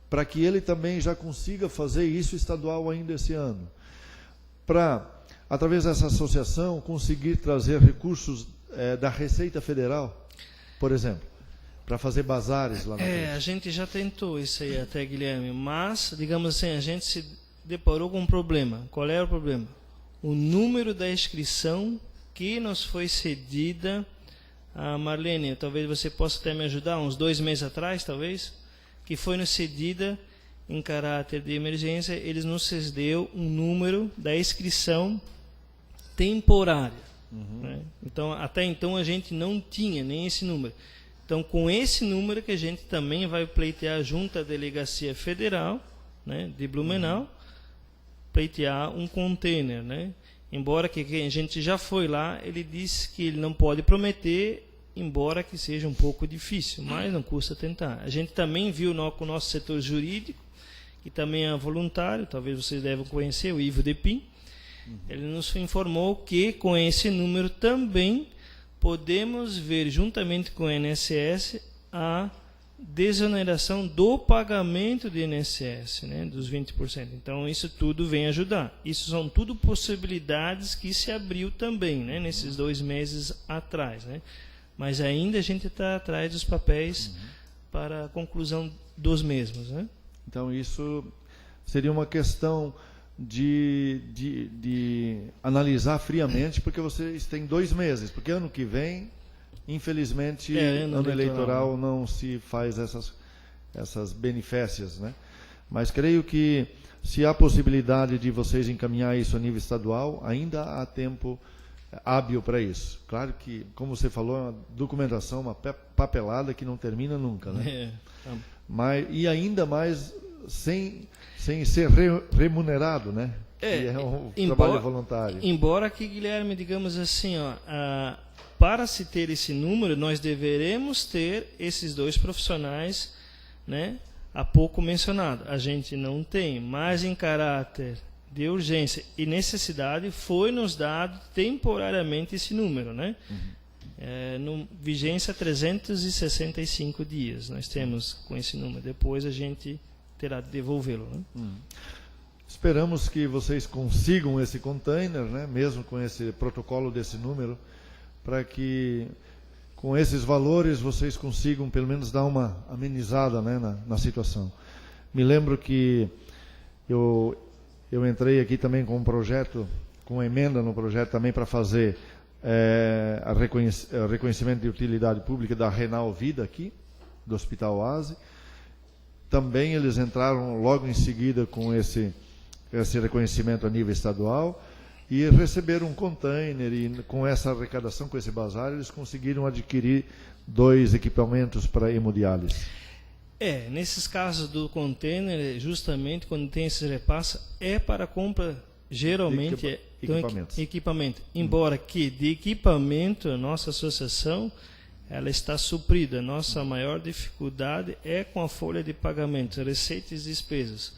para que ele também já consiga fazer isso estadual ainda esse ano, para, através dessa associação, conseguir trazer recursos da Receita Federal, por exemplo, para fazer bazares lá na frente. A gente já tentou isso aí até, Guilherme, mas, digamos assim, a gente se deparou com um problema. Qual era o problema? O número da inscrição que nos foi cedida. A Marlene, talvez você possa até me ajudar, uns 2 meses atrás, talvez, que foi nos cedida em caráter de emergência, eles nos cedeu um número da inscrição temporária. Né? Então, até então a gente não tinha nem esse número. Então, com esse número que a gente também vai pleitear junto à Delegacia Federal, né, de Blumenau, pleitear um container, né? Embora que a gente já foi lá, ele disse que ele não pode prometer, embora que seja um pouco difícil, mas não custa tentar. A gente também viu com o nosso setor jurídico, que também é voluntário, talvez vocês devem conhecer, o Ivo Depim. Ele nos informou que com esse número também podemos ver, juntamente com o INSS, a desoneração do pagamento do INSS, né, dos 20%. Então, isso tudo vem ajudar. Isso são tudo possibilidades que se abriu também, né, nesses 2 meses atrás. Né? Mas ainda a gente está atrás dos papéis para a conclusão dos mesmos. Né? Então, isso seria uma questão de analisar friamente, porque vocês têm 2 meses, porque ano que vem, infelizmente, ano eleitoral não se faz essas benefícias, né? Mas creio que, se há possibilidade de vocês encaminhar isso a nível estadual, ainda há tempo hábil para isso. Claro que, como você falou, é uma documentação, uma papelada que não termina nunca, né? Mas, e ainda mais sem ser remunerado, né? Que é um trabalho voluntário. Embora que, Guilherme, digamos assim, para se ter esse número, nós deveremos ter esses 2 profissionais, né, há pouco mencionado. A gente não tem, mas em caráter de urgência e necessidade, foi nos dado temporariamente esse número, né? Vigência 365 dias, nós temos com esse número. Depois a gente terá de devolvê-lo, né? Esperamos que vocês consigam esse container, né, mesmo com esse protocolo desse número, para que com esses valores vocês consigam pelo menos dar uma amenizada, né, na situação. Me lembro que eu entrei aqui também com um projeto, com uma emenda no projeto também para fazer reconhecimento de utilidade pública da Renal Vida aqui, do Hospital Oase. Também eles entraram logo em seguida com esse reconhecimento a nível estadual e receberam um container, e com essa arrecadação, com esse bazar, eles conseguiram adquirir 2 equipamentos para hemodiálise. Nesses casos do container, justamente quando tem esse repasse, é para compra, geralmente, equipamento. Embora que de equipamento, a nossa associação, ela está suprida. Nossa maior dificuldade é com a folha de pagamento, receitas e despesas.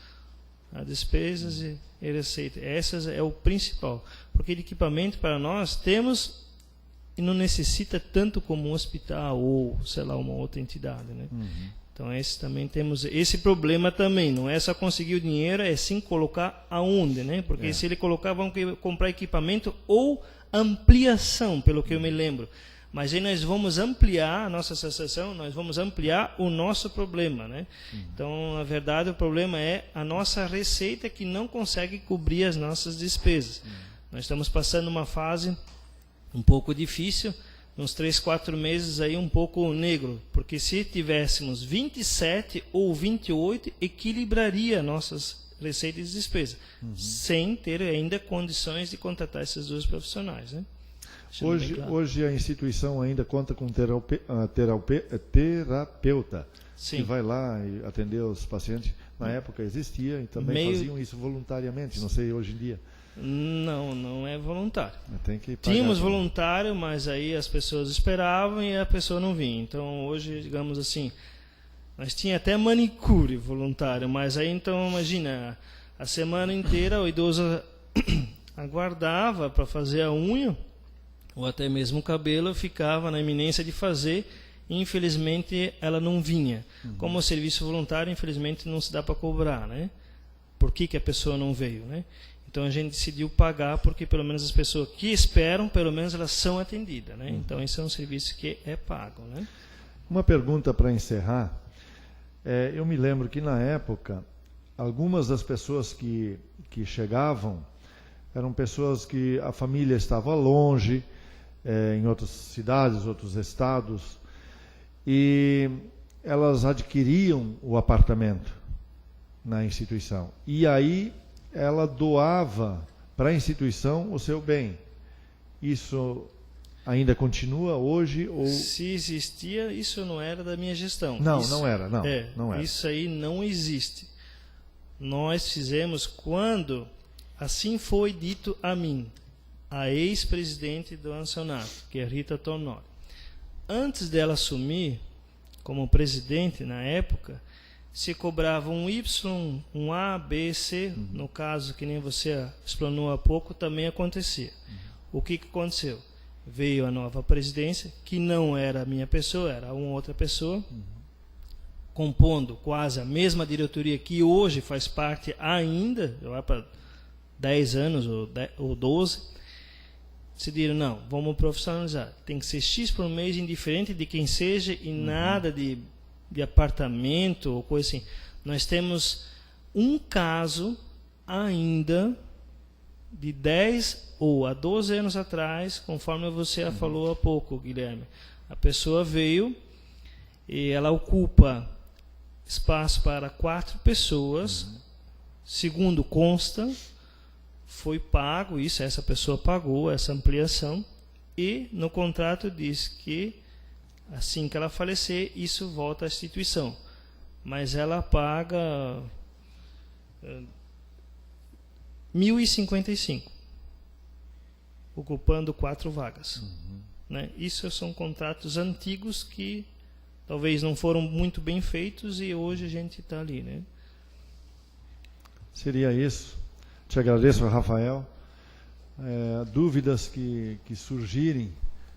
As despesas e receita. Essas é o principal. Porque de equipamento, para nós, temos e não necessita tanto como um hospital ou, sei lá, uma outra entidade, né? Então, também temos esse problema também. Não é só conseguir o dinheiro, é sim colocar aonde, né? Porque se ele colocar, vão comprar equipamento ou ampliação, pelo que eu me lembro. Mas aí nós vamos ampliar a nossa associação, nós vamos ampliar o nosso problema, né? Então, na verdade, o problema é a nossa receita que não consegue cobrir as nossas despesas. Nós estamos passando uma fase um pouco difícil, uns 3, 4 meses aí um pouco negro, porque se tivéssemos 27 ou 28, equilibraria nossas receitas e despesas, sem ter ainda condições de contratar esses 2 profissionais, né? Hoje a instituição ainda conta com terapeuta, Sim. que vai lá e atender os pacientes. Na época existia e também faziam isso voluntariamente, não sei hoje em dia. Não é voluntário. Tem que pagar. Tínhamos voluntário, mas aí as pessoas esperavam e a pessoa não vinha. Então hoje, digamos assim, nós tínhamos até manicure voluntário, mas aí então imagina, a semana inteira o idoso aguardava para fazer a unha, ou até mesmo o cabelo, ficava na iminência de fazer, e infelizmente ela não vinha. Como o serviço voluntário, infelizmente não se dá para cobrar, né? Por que a pessoa não veio, né? Então a gente decidiu pagar, porque pelo menos as pessoas que esperam, pelo menos elas são atendidas, né? Então esse é um serviço que é pago, né? Uma pergunta para encerrar. Eu me lembro que na época, algumas das pessoas que chegavam eram pessoas que a família estava longe, em outras cidades, outros estados, e elas adquiriam o apartamento na instituição. E aí ela doava para a instituição o seu bem. Isso ainda continua hoje? Ou... Se existia, isso não era da minha gestão. Não, isso, não era. Isso aí não existe. Nós fizemos quando assim foi dito a mim, a ex-presidente do Ancionato, que é Rita Tornoli. Antes dela assumir como presidente, na época, se cobrava um Y, um A, B, C, no caso que nem você explanou há pouco, também acontecia. O que aconteceu? Veio a nova presidência, que não era a minha pessoa, era uma outra pessoa, compondo quase a mesma diretoria que hoje faz parte ainda, já para 10 anos ou 12, decidiram, não, vamos profissionalizar. Tem que ser X por mês, indiferente de quem seja, e nada de apartamento ou coisa assim. Nós temos um caso ainda de 10 ou há 12 anos atrás, conforme você falou há pouco, Guilherme. A pessoa veio e ela ocupa espaço para 4 pessoas, segundo consta, foi pago isso, essa pessoa pagou essa ampliação, e no contrato diz que assim que ela falecer, isso volta à instituição. Mas ela paga 1.055, ocupando 4 vagas. Né? Isso são contratos antigos que talvez não foram muito bem feitos e hoje a gente está ali. Né? Seria isso. Te agradeço, Rafael. Dúvidas que surgirem,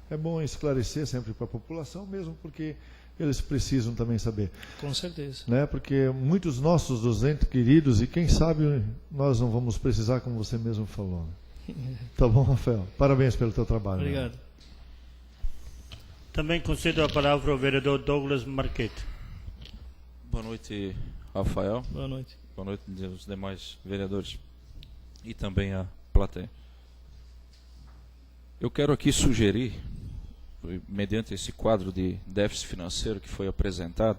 é bom esclarecer sempre para a população, mesmo porque eles precisam também saber. Com certeza. Né? Porque muitos nossos docentes queridos, e quem sabe nós não vamos precisar, como você mesmo falou. Tá bom, Rafael? Parabéns pelo teu trabalho. Obrigado. Né? Também concedo a palavra ao vereador Douglas Marquete. Boa noite, Rafael. Boa noite. Boa noite aos demais vereadores e também à plateia. Eu quero aqui sugerir, mediante esse quadro de déficit financeiro que foi apresentado,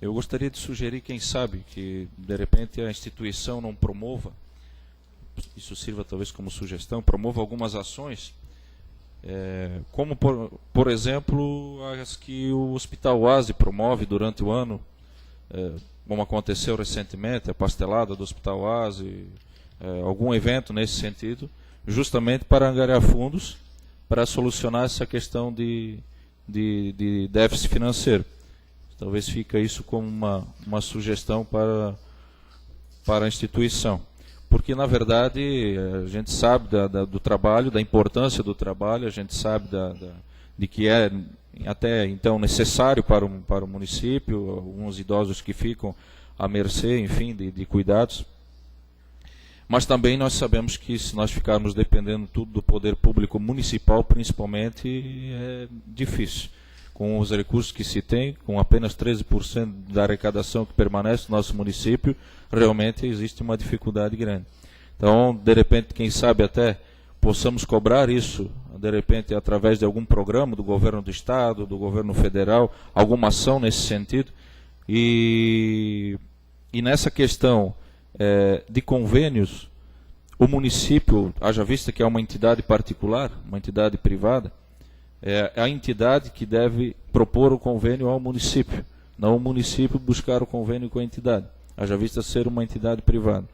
eu gostaria de sugerir, quem sabe, que de repente a instituição não promova, isso sirva talvez como sugestão, promova algumas ações, como por exemplo as que o Hospital Oase promove durante o ano, como aconteceu recentemente, a pastelada do Hospital Oase, algum evento nesse sentido, justamente para angariar fundos para solucionar essa questão de déficit financeiro. Talvez fica isso como uma sugestão para a instituição. Porque, na verdade, a gente sabe do trabalho, da importância do trabalho, a gente sabe de que é até então necessário para o município, alguns idosos que ficam à mercê, enfim, de cuidados. Mas também nós sabemos que se nós ficarmos dependendo tudo do poder público municipal, principalmente, é difícil. Com os recursos que se tem, com apenas 13% da arrecadação que permanece no nosso município, realmente existe uma dificuldade grande. Então, de repente, quem sabe até possamos cobrar isso, de repente, através de algum programa do governo do estado, do governo federal, alguma ação nesse sentido. E nessa questão de convênios, o município, haja vista que é uma entidade particular, uma entidade privada, é a entidade que deve propor o convênio ao município, não o município buscar o convênio com a entidade, haja vista ser uma entidade privada.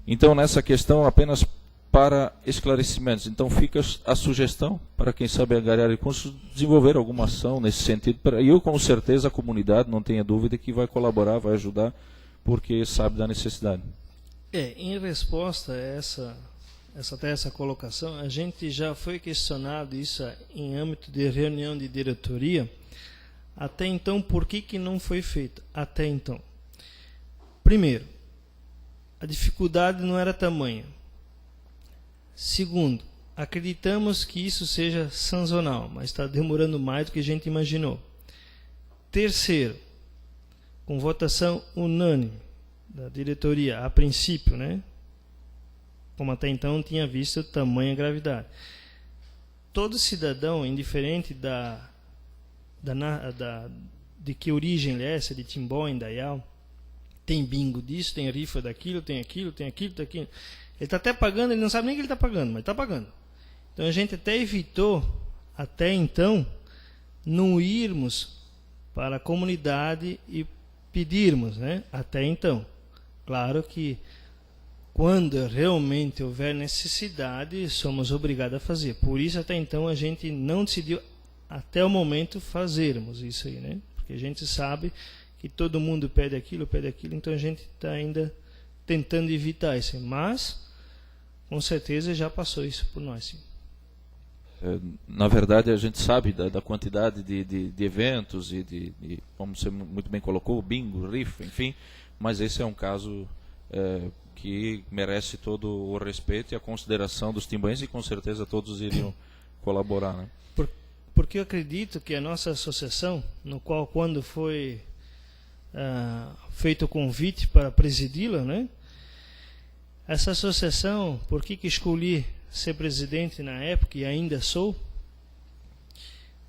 Então, nessa questão, apenas para esclarecimentos. Então, fica a sugestão para quem sabe angariar recursos, desenvolver alguma ação nesse sentido. E eu, com certeza, a comunidade, não tenha dúvida, que vai colaborar, vai ajudar, porque sabe da necessidade. Em resposta a essa colocação, a gente já foi questionado isso em âmbito de reunião de diretoria. Até então, por que não foi feito? Até então. Primeiro, a dificuldade não era tamanha. Segundo, acreditamos que isso seja sazonal, mas está demorando mais do que a gente imaginou. Terceiro, com votação unânime da diretoria, a princípio, como até então não tinha visto tamanha gravidade. Todo cidadão, indiferente de que origem ele é, se é de Timbó, Indaial, tem bingo disso, tem rifa daquilo, tem aquilo, tem aquilo, tem aquilo. Ele está até pagando, ele não sabe nem que ele está pagando, mas está pagando. Então a gente até evitou, até então, não irmos para a comunidade e pedirmos, até então. Claro que quando realmente houver necessidade, somos obrigados a fazer. Por isso, até então, a gente não decidiu, até o momento, fazermos isso aí, Porque a gente sabe que todo mundo pede aquilo, então a gente está ainda tentando evitar isso. Mas, com certeza, já passou isso por nós, sim. Na verdade, a gente sabe da quantidade de eventos e como você muito bem colocou, bingo, rifa, enfim, mas esse é um caso que merece todo o respeito e a consideração dos timbaenses, e com certeza todos iriam colaborar, Porque eu acredito que a nossa associação, no qual, quando foi feito o convite para presidi-la, essa associação, por que escolhi ser presidente na época, e ainda sou,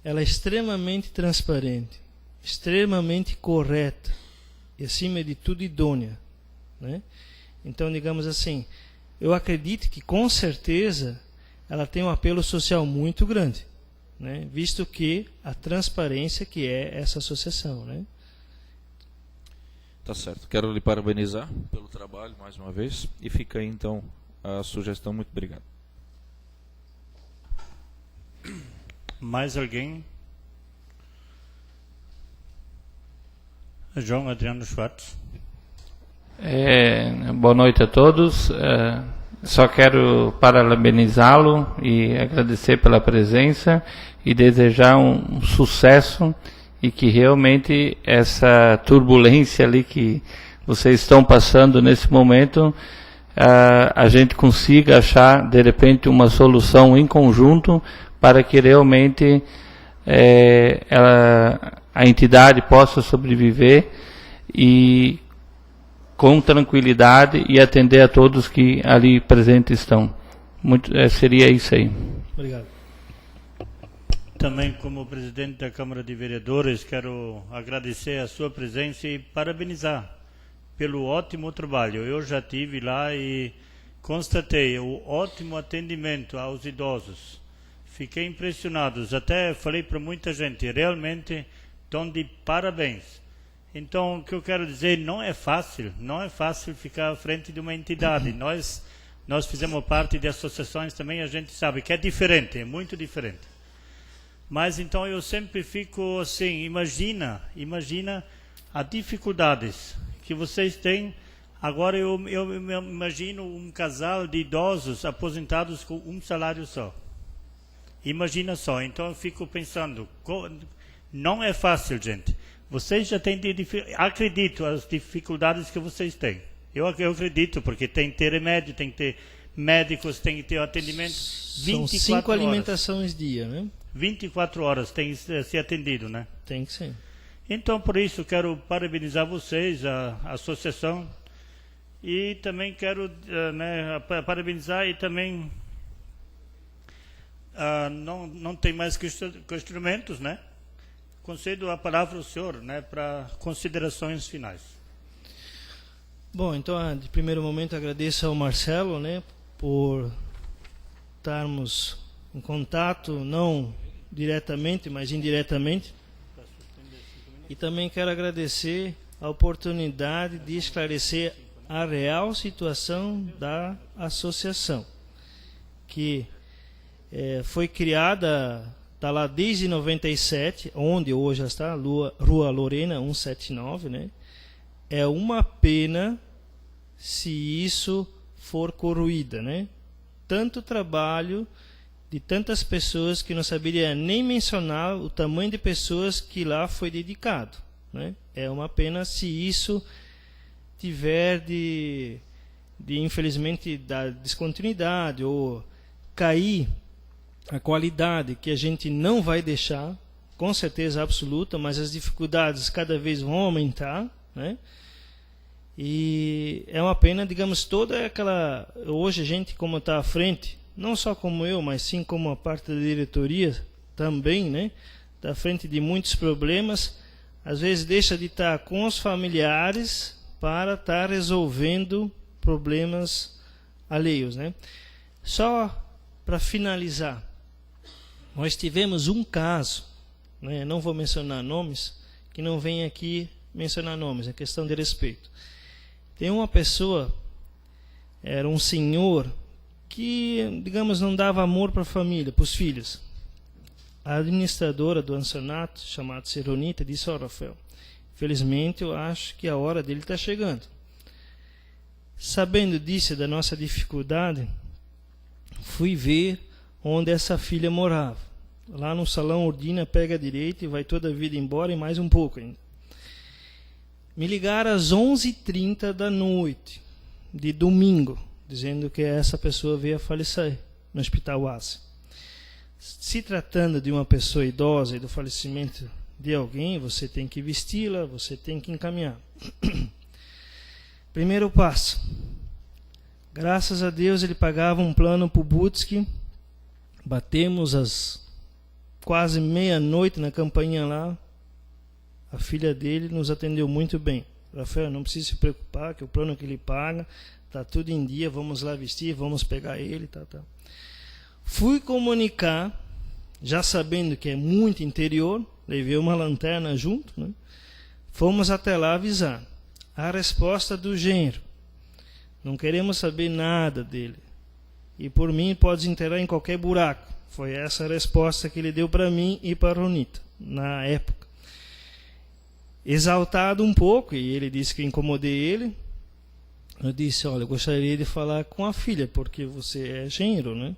ela é extremamente transparente, extremamente correta e, acima de tudo, idônea. Então, digamos assim, eu acredito que, com certeza, ela tem um apelo social muito grande, visto que a transparência que é essa associação. Tá certo. Quero lhe parabenizar pelo trabalho, mais uma vez, e fica aí, então, a sugestão. Muito obrigado. Mais alguém? João Adriano Schwartz. Boa noite a todos. Só quero parabenizá-lo e agradecer pela presença e desejar um sucesso, e que realmente essa turbulência ali que vocês estão passando nesse momento, a gente consiga achar de repente uma solução em conjunto para que realmente a entidade possa sobreviver e com tranquilidade e atender a todos que ali presentes estão. Seria isso aí. Obrigado. Também, como presidente da Câmara de Vereadores, quero agradecer a sua presença e parabenizar pelo ótimo trabalho. Eu já estive lá e constatei o ótimo atendimento aos idosos. Fiquei impressionado, até falei para muita gente, realmente estão de parabéns. Então, o que eu quero dizer, não é fácil ficar à frente de uma entidade. Nós fizemos parte de associações também, a gente sabe que é diferente, é muito diferente. Mas então eu sempre fico assim, imagina as dificuldades que vocês têm. Agora eu imagino um casal de idosos aposentados com um salário só. Imagina só, então eu fico pensando, não é fácil, gente. Vocês já têm, acredito, as dificuldades que vocês têm. Eu acredito, porque tem que ter remédio, tem que ter médicos, tem que ter atendimento 24 horas. São 5 alimentações dia, né? 24 horas tem que ser atendido, né? Tem que ser. Então, por isso, quero parabenizar vocês, a associação, e também quero parabenizar e também não tem mais questionamentos, né? Concedo a palavra ao senhor, né, para considerações finais. Bom, então, de primeiro momento, agradeço ao Marcelo, né, por estarmos em contato, não diretamente, mas indiretamente. E também quero agradecer a oportunidade de esclarecer a real situação da associação, que foi criada, está lá desde 97, onde hoje está, Rua Lorena 179, né? É uma pena se isso for corroída, né? Tanto trabalho de tantas pessoas que não saberia nem mencionar o tamanho de pessoas que lá foi dedicado, né? É uma pena se isso tiver de infelizmente da descontinuidade ou cair a qualidade, que a gente não vai deixar, com certeza absoluta, mas as dificuldades cada vez vão aumentar, né? E é uma pena, digamos, toda aquela... Hoje a gente, como está à frente, não só como eu, mas sim como a parte da diretoria também, né? Está à frente de muitos problemas, às vezes deixa de estar com os familiares para estar resolvendo problemas alheios, né? Só para finalizar, nós tivemos um caso, né, não vou mencionar nomes, que não vem aqui mencionar nomes, é questão de respeito. Tem uma pessoa, era um senhor, que, digamos, não dava amor para a família, para os filhos. A administradora do ancianato, chamada Seronita, disse: ó, Rafael, infelizmente eu acho que a hora dele está chegando. Sabendo disso, da nossa dificuldade, fui ver onde essa filha morava. Lá no salão Ordina, pega a direita e vai toda a vida embora e mais um pouco ainda. Me ligaram às 11h30 da noite, de domingo, dizendo que essa pessoa veio a falecer no Hospital Ásia. Se tratando de uma pessoa idosa e do falecimento de alguém, você tem que vesti-la, você tem que encaminhar. Primeiro passo. Graças a Deus ele pagava um plano para o Butsky. Batemos às quase meia-noite na campainha lá. A filha dele nos atendeu muito bem. Rafael, não precisa se preocupar, que o plano que ele paga está tudo em dia, vamos lá vestir, vamos pegar ele. Tá. Fui comunicar, já sabendo que é muito interior, levei uma lanterna junto, né? Fomos até lá avisar. A resposta do genro: não queremos saber nada dele. E por mim pode enterrar em qualquer buraco. Foi essa a resposta que ele deu para mim e para a Ronita, na época. Exaltado um pouco, e ele disse que incomodei ele, eu disse: olha, eu gostaria de falar com a filha, porque você é genro, né?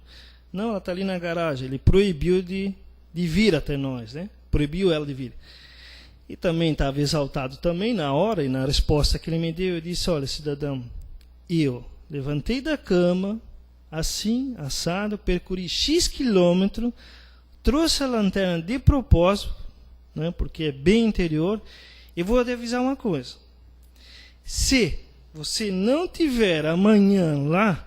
Não, ela está ali na garagem. Ele proibiu de vir até nós, né? Proibiu ela de vir. E também estava exaltado também na hora e na resposta que ele me deu. Eu disse: olha, cidadão, eu levantei da cama, assim, assado, percorri X quilômetro, trouxe a lanterna de propósito, né, porque é bem interior, e vou te avisar uma coisa. Se você não tiver amanhã lá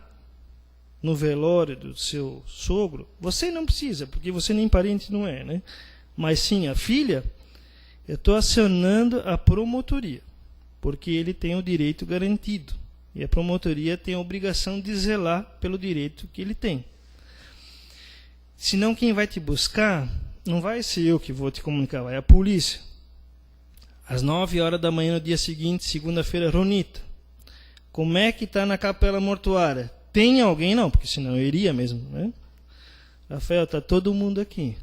no velório do seu sogro, você não precisa, porque você nem parente não é, né? Mas sim a filha, eu estou acionando a promotoria, porque ele tem o direito garantido. E a promotoria tem a obrigação de zelar pelo direito que ele tem. Senão quem vai te buscar, não vai ser eu que vou te comunicar, vai a polícia. Às 9 horas da manhã no dia seguinte, segunda-feira, Ronita, como é que está na capela mortuária? Tem alguém? Não, porque senão eu iria mesmo, né? Rafael, está todo mundo aqui.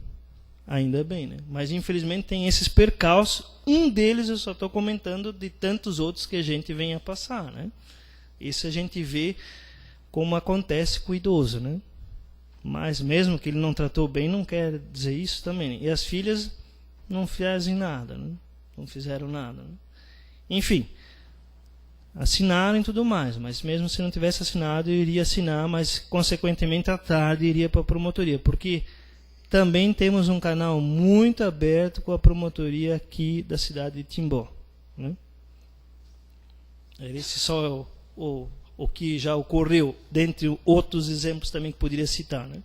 Ainda bem, né? Mas infelizmente tem esses percalços. Um deles eu só estou comentando de tantos outros que a gente vem a passar, né? Isso a gente vê como acontece com o idoso, né? Mas mesmo que ele não tratou bem, não quer dizer isso também, né? E as filhas não fazem nada, né? Não fizeram nada, né? Enfim, assinaram e tudo mais, mas mesmo se não tivesse assinado, eu iria assinar, mas consequentemente à tarde iria para a promotoria, porque também temos um canal muito aberto com a promotoria aqui da cidade de Timbó, né? Esse só é o que já ocorreu, dentre outros exemplos também que poderia citar, né?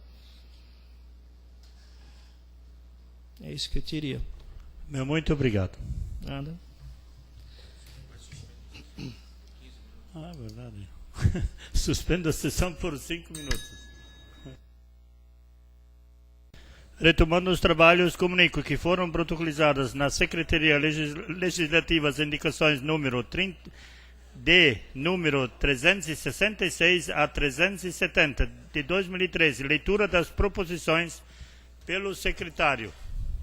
É isso que eu teria. Meu muito obrigado. Nada. Ah, verdade. Suspendo a sessão por 5 minutos. Retomando os trabalhos, comunico que foram protocolizadas na Secretaria Legislativa as indicações número 366 a 370 de 2013. Leitura das proposições pelo secretário.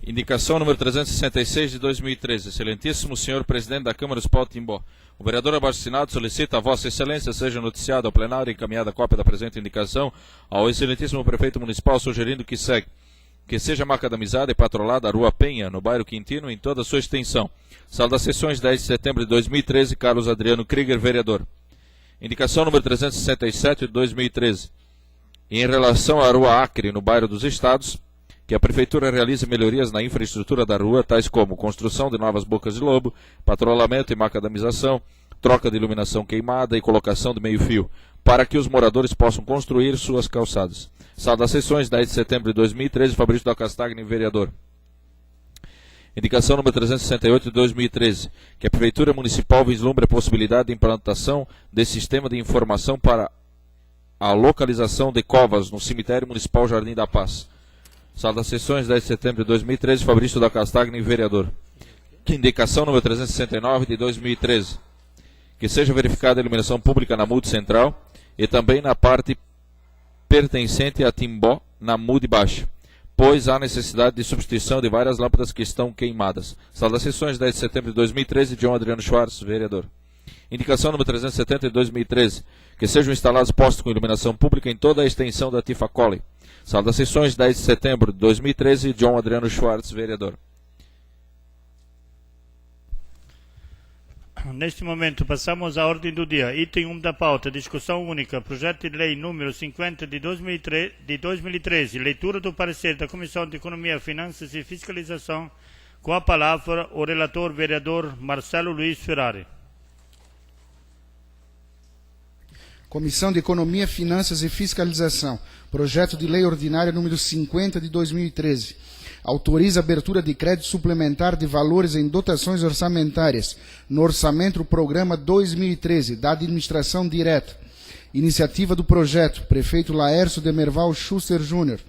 Indicação número 366 de 2013. Excelentíssimo senhor presidente da Câmara Municipal de Timbó. O vereador abaixo-assinado solicita a Vossa Excelência seja noticiado ao plenário e encaminhada a cópia da presente indicação ao excelentíssimo prefeito municipal, sugerindo que seja macadamizada e patrolada a Rua Penha, no bairro Quintino, em toda a sua extensão. Sala das sessões, 10 de setembro de 2013, Carlos Adriano Krieger, vereador. Indicação número 367 de 2013. Em relação à Rua Acre, no bairro dos Estados, que a Prefeitura realize melhorias na infraestrutura da rua, tais como construção de novas bocas de lobo, patrulhamento e macadamização, troca de iluminação queimada e colocação de meio-fio, para que os moradores possam construir suas calçadas. Sala das sessões, 10 de setembro de 2013, Fabrício da Castagna, vereador. Indicação número 368 de 2013, que a Prefeitura Municipal vislumbre a possibilidade de implantação de sistema de informação para a localização de covas no Cemitério Municipal Jardim da Paz. Sala das sessões, 10 de setembro de 2013, Fabrício da Castagna, vereador. Indicação número 369 de 2013, que seja verificada a iluminação pública na MUD Central e também na parte pertencente a Timbó, na MUD Baixa, pois há necessidade de substituição de várias lâmpadas que estão queimadas. Sala das sessões, 10 de setembro de 2013, João Adriano Schwartz, vereador. Indicação número 370 de 2013, que sejam instalados postos com iluminação pública em toda a extensão da Tifacoli. Sala das sessões, 10 de setembro de 2013, João Adriano Schwartz, vereador. Neste momento, passamos à ordem do dia. Item 1 da pauta, discussão única, projeto de lei número 50 de 2013, leitura do parecer da Comissão de Economia, Finanças e Fiscalização, com a palavra o relator vereador Marcelo Luiz Ferrari. Comissão de Economia, Finanças e Fiscalização. Projeto de Lei Ordinária número 50 de 2013. Autoriza a abertura de crédito suplementar de valores em dotações orçamentárias no orçamento do programa 2013 da Administração Direta. Iniciativa do projeto, prefeito Laércio Demerval Schuster Júnior.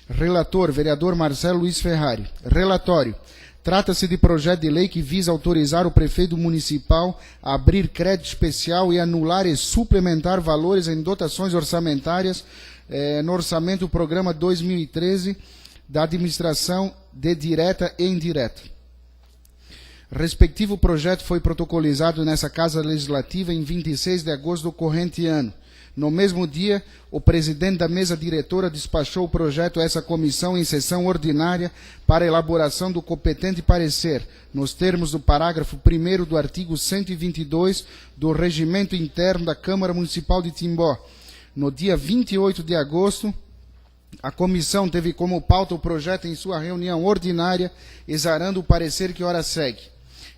Relator, vereador Marcelo Luiz Ferrari. Relatório. Trata-se de projeto de lei que visa autorizar o prefeito municipal a abrir crédito especial e anular e suplementar valores em dotações orçamentárias no orçamento do programa 2013 da administração de direta e indireta. Respectivo projeto foi protocolizado nessa Casa Legislativa em 26 de agosto do corrente ano. No mesmo dia, o presidente da mesa diretora despachou o projeto a essa comissão em sessão ordinária para elaboração do competente parecer, nos termos do parágrafo 1º do artigo 122 do Regimento Interno da Câmara Municipal de Timbó, no dia 28 de agosto A comissão teve como pauta o projeto em sua reunião ordinária, exarando o parecer que ora segue.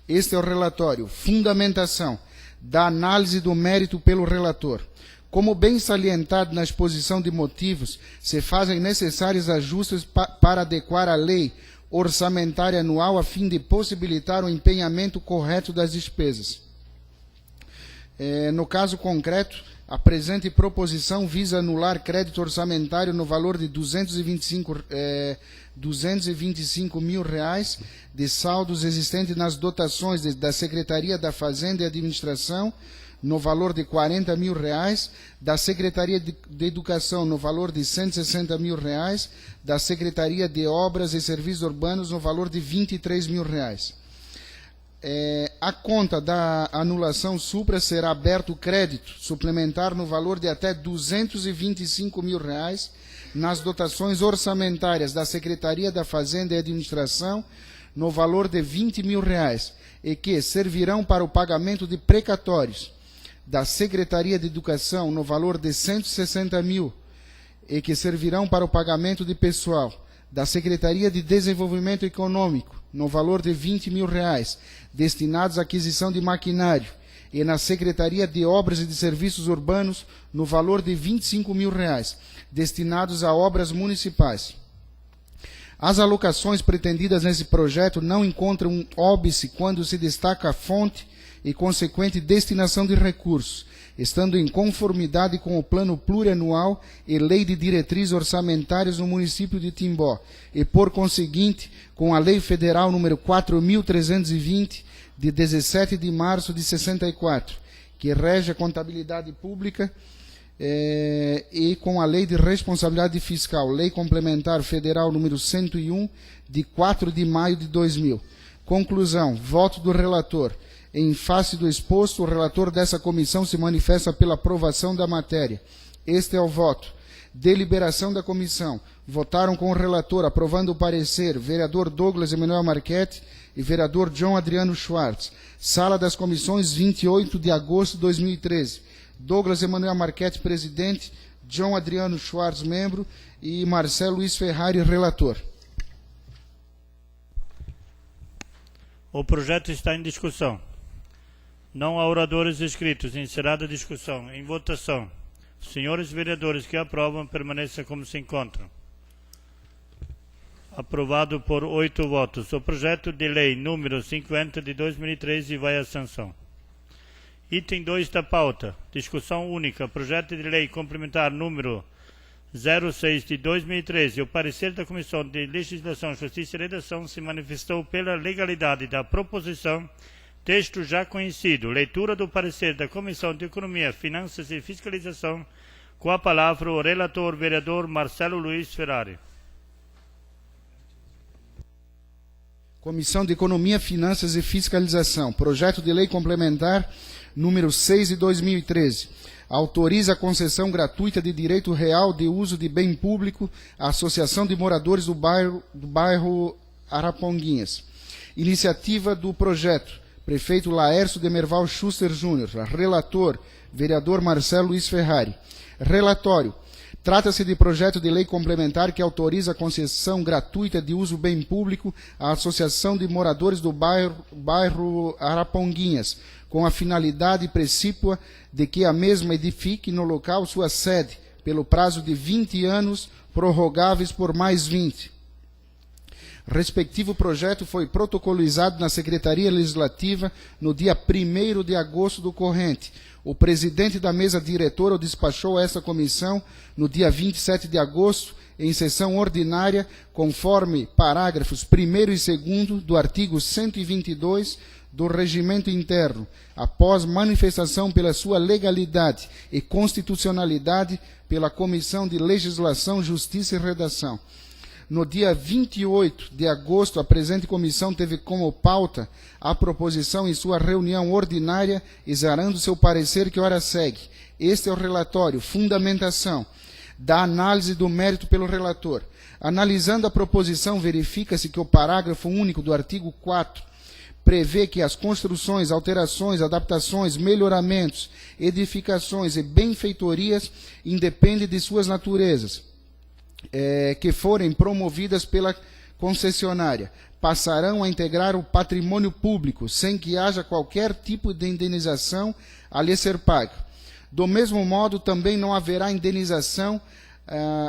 Este é o relatório. Fundamentação da análise do mérito pelo relator. Como bem salientado na exposição de motivos, se fazem necessários ajustes para adequar a lei orçamentária anual a fim de possibilitar o empenhamento correto das despesas. No caso concreto, a presente proposição visa anular crédito orçamentário no valor de 225 mil reais de saldos existentes nas dotações da Secretaria da Fazenda e Administração, no valor de 40 mil reais, da Secretaria de Educação no valor de 160 mil reais, da Secretaria de Obras e Serviços Urbanos no valor de 23 mil reais. A conta da anulação supra será aberto crédito suplementar no valor de até 225 mil reais nas dotações orçamentárias da Secretaria da Fazenda e Administração no valor de 20 mil reais e que servirão para o pagamento de precatórios da Secretaria de Educação no valor de 160 mil e que servirão para o pagamento de pessoal da Secretaria de Desenvolvimento Econômico no valor de 20 mil reais, destinados à aquisição de maquinário, e na Secretaria de Obras e de Serviços Urbanos no valor de 25 mil reais, destinados a obras municipais. As alocações pretendidas nesse projeto não encontram óbice quando se destaca a fonte e consequente destinação de recursos, estando em conformidade com o Plano Plurianual e Lei de Diretrizes Orçamentárias no município de Timbó, e, por conseguinte, com a Lei Federal número 4.320, de 17 de março de 64, que rege a contabilidade pública, e com a Lei de Responsabilidade Fiscal, Lei Complementar Federal número 101, de 4 de maio de 2000. Conclusão, voto do relator. Em face do exposto, o relator dessa comissão se manifesta pela aprovação da matéria. Este é o voto. Deliberação da comissão. Votaram com o relator, aprovando o parecer, vereador Douglas Emanuel Marchetti e vereador John Adriano Schwartz. Sala das Comissões, 28 de agosto de 2013. Douglas Emanuel Marchetti, presidente, John Adriano Schwartz, membro, e Marcelo Luiz Ferrari, relator. O projeto está em discussão. Não há oradores inscritos. Encerrada a discussão. Em votação. Os senhores vereadores que aprovam, permaneçam como se encontram. Aprovado por 8 votos. O projeto de lei número 50 de 2013 vai à sanção. Item 2 da pauta. Discussão única. Projeto de lei complementar número 06 de 2013. O parecer da Comissão de Legislação, Justiça e Redação se manifestou pela legalidade da proposição. Texto já conhecido. Leitura do parecer da Comissão de Economia, Finanças e Fiscalização. Com a palavra o relator, vereador Marcelo Luiz Ferrari. Comissão de Economia, Finanças e Fiscalização. Projeto de lei complementar número 6 de 2013. Autoriza a concessão gratuita de direito real de uso de bem público à Associação de Moradores do bairro Araponguinhas. Iniciativa do projeto. Prefeito Laércio Demerval Schuster Júnior. Relator, vereador Marcelo Luiz Ferrari. Relatório. Trata-se de projeto de lei complementar que autoriza a concessão gratuita de uso bem público à Associação de Moradores do bairro Araponguinhas, com a finalidade precípua de que a mesma edifique no local sua sede, pelo prazo de 20 anos, prorrogáveis por mais 20. Respectivo projeto foi protocolizado na Secretaria Legislativa no dia 1º de agosto do corrente. O presidente da mesa diretora o despachou a essa comissão no dia 27 de agosto, em sessão ordinária, conforme parágrafos 1º e 2º do artigo 122 do Regimento Interno, após manifestação pela sua legalidade e constitucionalidade pela Comissão de Legislação, Justiça e Redação. No dia 28 de agosto, a presente comissão teve como pauta a proposição em sua reunião ordinária, exarando seu parecer que ora segue. Este é o relatório, fundamentação da análise do mérito pelo relator. Analisando a proposição, verifica-se que o parágrafo único do artigo 4 prevê que as construções, alterações, adaptações, melhoramentos, edificações e benfeitorias independem de suas naturezas. que forem promovidas pela concessionária passarão a integrar o patrimônio público, sem que haja qualquer tipo de indenização a lhe ser paga. Do mesmo modo, também não haverá indenização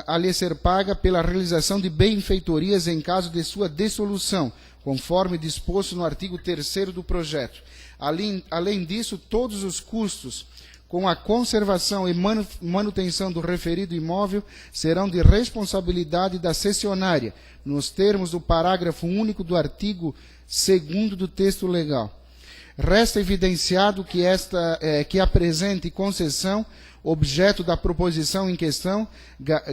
a lhe ser paga pela realização de benfeitorias em caso de sua dissolução, conforme disposto no artigo 3º do projeto. Além disso, todos os custos com a conservação e manutenção do referido imóvel serão de responsabilidade da cessionária, nos termos do parágrafo único do artigo 2º do texto legal. Resta evidenciado que a presente concessão, objeto da proposição em questão,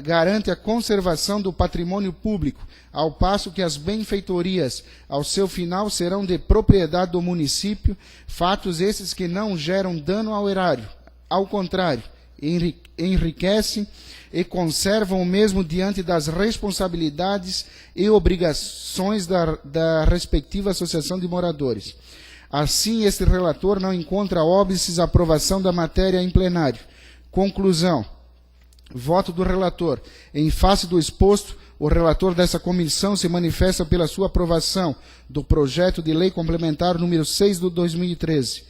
garante a conservação do patrimônio público, ao passo que as benfeitorias, ao seu final, serão de propriedade do município, fatos esses que não geram dano ao erário. Ao contrário, enriquecem e conservam o mesmo diante das responsabilidades e obrigações da respectiva associação de moradores. Assim, este relator não encontra óbices à aprovação da matéria em plenário. Conclusão. Voto do relator. Em face do exposto, o relator dessa comissão se manifesta pela sua aprovação do projeto de lei complementar número 6 de 2013.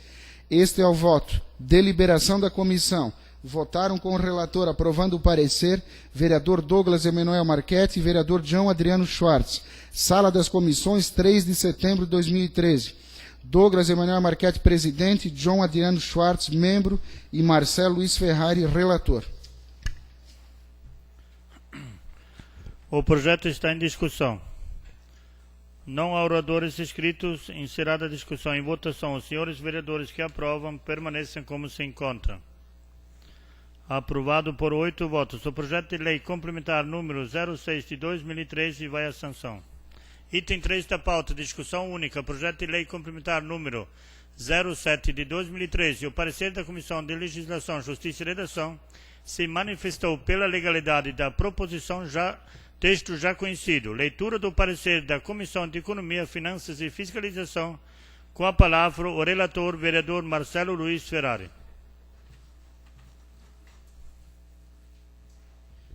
Este é o voto. Deliberação da comissão. Votaram com o relator aprovando o parecer, vereador Douglas Emanuel Marchetti e vereador João Adriano Schwartz. Sala das Comissões, 3 de setembro de 2013. Douglas Emanuel Marchetti, presidente, João Adriano Schwartz, membro, e Marcelo Luiz Ferrari, relator. O projeto está em discussão. Não há oradores inscritos. Encerrada a discussão em votação, os senhores vereadores que aprovam permanecem como se encontram. Aprovado por 8 votos. O projeto de lei complementar número 06 de 2013 vai à sanção. Item 3 da pauta, discussão única, projeto de lei complementar número 07 de 2013. O parecer da Comissão de Legislação, Justiça e Redação se manifestou pela legalidade da proposição, texto já conhecido. Leitura do parecer da Comissão de Economia, Finanças e Fiscalização. Com a palavra o relator, vereador Marcelo Luiz Ferrari.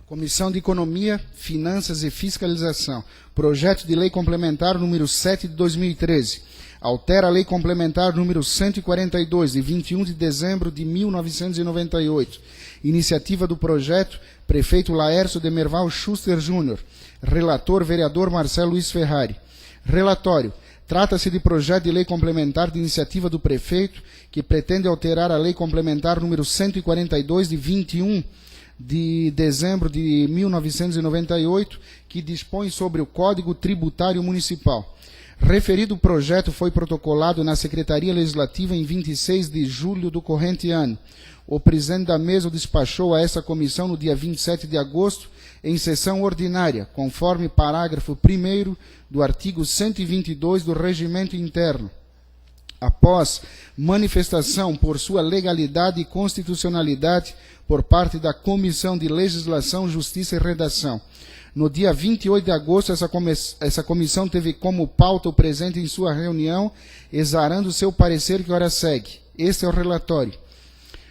Comissão de Economia, Finanças e Fiscalização. Projeto de Lei Complementar número 7 de 2013. Altera a Lei Complementar número 142, de 21 de dezembro de 1998. Iniciativa do projeto, prefeito Laércio de Merval Schuster Júnior. Relator, vereador Marcelo Luiz Ferrari. Relatório. Trata-se de projeto de lei complementar de iniciativa do prefeito, que pretende alterar a Lei Complementar número 142, de 21 de dezembro de 1998, que dispõe sobre o Código Tributário Municipal. Referido projeto foi protocolado na Secretaria Legislativa em 26 de julho do corrente ano. O presidente da mesa o despachou a essa comissão no dia 27 de agosto, em sessão ordinária, conforme parágrafo 1º do artigo 122 do Regimento Interno. Após manifestação por sua legalidade e constitucionalidade por parte da Comissão de Legislação, Justiça e Redação. No dia 28 de agosto, essa comissão teve como pauta o presente em sua reunião, exarando seu parecer que ora segue. Este é o relatório.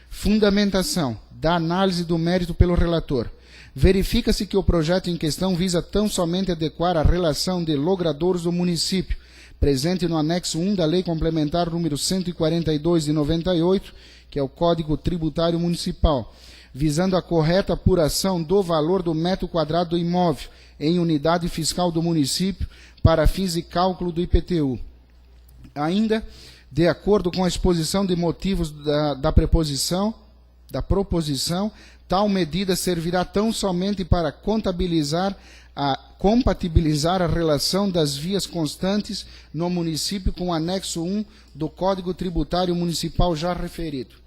Fundamentação da análise do mérito pelo relator. Verifica-se que o projeto em questão visa tão somente adequar a relação de logradouros do município, presente no anexo 1 da Lei Complementar número 142 de 98, que é o Código Tributário Municipal, visando a correta apuração do valor do metro quadrado do imóvel em unidade fiscal do município para fins de cálculo do IPTU. Ainda, de acordo com a exposição de motivos da proposição, tal medida servirá tão somente para compatibilizar a relação das vias constantes no município com o anexo 1 do Código Tributário Municipal já referido.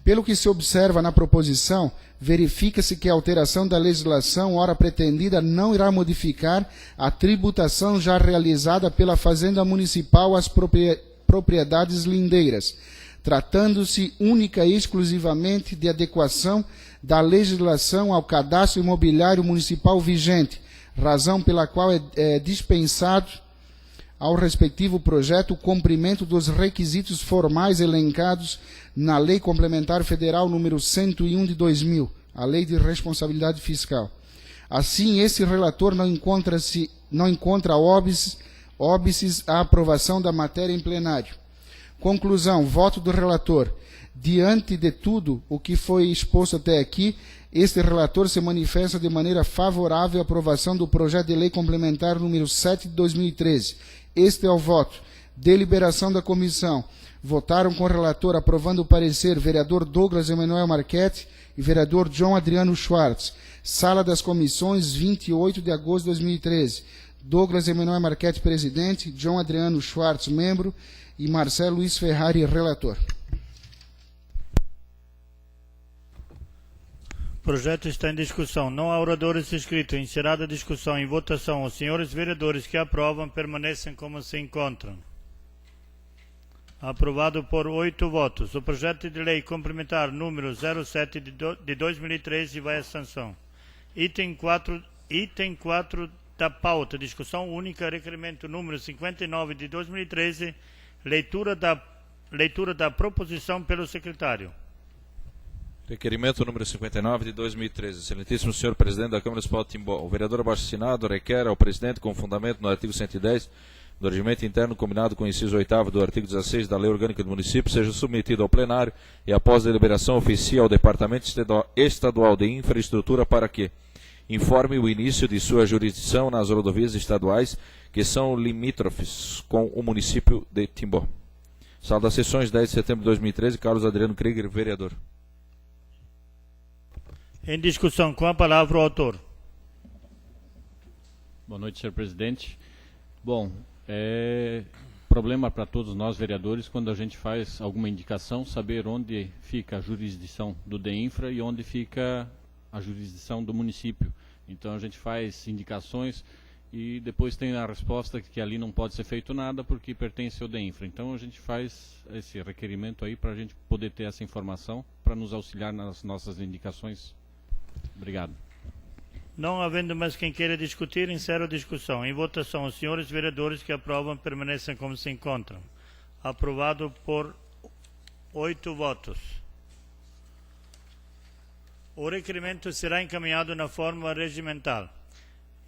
Pelo que se observa na proposição, verifica-se que a alteração da legislação ora pretendida não irá modificar a tributação já realizada pela Fazenda Municipal às propriedades lindeiras, tratando-se única e exclusivamente de adequação da legislação ao cadastro imobiliário municipal vigente, razão pela qual é dispensado ao respectivo projeto o cumprimento dos requisitos formais elencados na Lei Complementar Federal número 101 de 2000, a Lei de Responsabilidade Fiscal. Assim, esse relator não encontra óbices à aprovação da matéria em plenário. Conclusão, voto do relator. Diante de tudo o que foi exposto até aqui, este relator se manifesta de maneira favorável à aprovação do projeto de lei complementar número 7 de 2013. Este é o voto. Deliberação da comissão. Votaram com o relator aprovando o parecer vereador Douglas Emanuel Marchetti e vereador John Adriano Schwartz. Sala das Comissões, 28 de agosto de 2013. Douglas Emanuel Marchetti, presidente, John Adriano Schwartz, membro, e Marcelo Luiz Ferrari, relator. O projeto está em discussão. Não há oradores inscritos. Encerrada a discussão em votação, os senhores vereadores que aprovam permanecem como se encontram. Aprovado por 8 votos. O projeto de lei complementar número 07 de 2013 vai à sanção. Item 4 da pauta. Discussão única. Requerimento número 59 de 2013. Leitura da proposição pelo secretário. Requerimento número 59 de 2013. Excelentíssimo senhor presidente da Câmara Municipal de Timbó, o vereador abaixo-assinado requer ao presidente, com fundamento no artigo 110 do regimento interno, combinado com o inciso 8º do artigo 16 da Lei Orgânica do Município, seja submetido ao plenário e, após deliberação, oficie ao Departamento Estadual de Infraestrutura para que informe o início de sua jurisdição nas rodovias estaduais que são limítrofes com o município de Timbó. Sala das Sessões, 10 de setembro de 2013, Carlos Adriano Krieger, vereador. Em discussão, com a palavra o autor. Boa noite, senhor presidente. Bom, é problema para todos nós vereadores quando a gente faz alguma indicação, saber onde fica a jurisdição do DEINFRA e onde fica a jurisdição do município. Então a gente faz indicações e depois tem a resposta que ali não pode ser feito nada porque pertence ao DEINFRA. Então a gente faz esse requerimento aí para a gente poder ter essa informação para nos auxiliar nas nossas indicações. Obrigado. Não havendo mais quem queira discutir, encerro a discussão. Em votação, os senhores vereadores que aprovam permanecem como se encontram. Aprovado por 8 votos. O requerimento será encaminhado na forma regimental.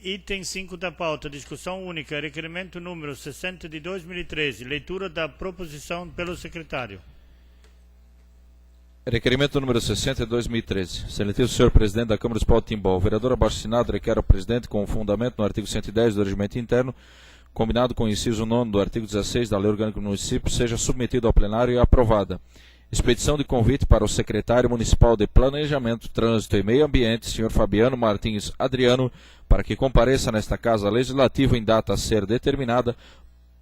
Item 5 da pauta, discussão única, requerimento número 60 de 2013, leitura da proposição pelo secretário. Requerimento número 60 de 2013. Excelentíssimo senhor presidente da Câmara Municipal de Timbó, o vereador abaixo-assinado requer ao presidente, com fundamento no artigo 110 do regimento interno, combinado com o inciso 9 do artigo 16 da Lei Orgânica do Município, seja submetido ao plenário e aprovada. Expedição de convite para o secretário municipal de Planejamento, Trânsito e Meio Ambiente, senhor Fabiano Martins Adriano, para que compareça nesta Casa Legislativa em data a ser determinada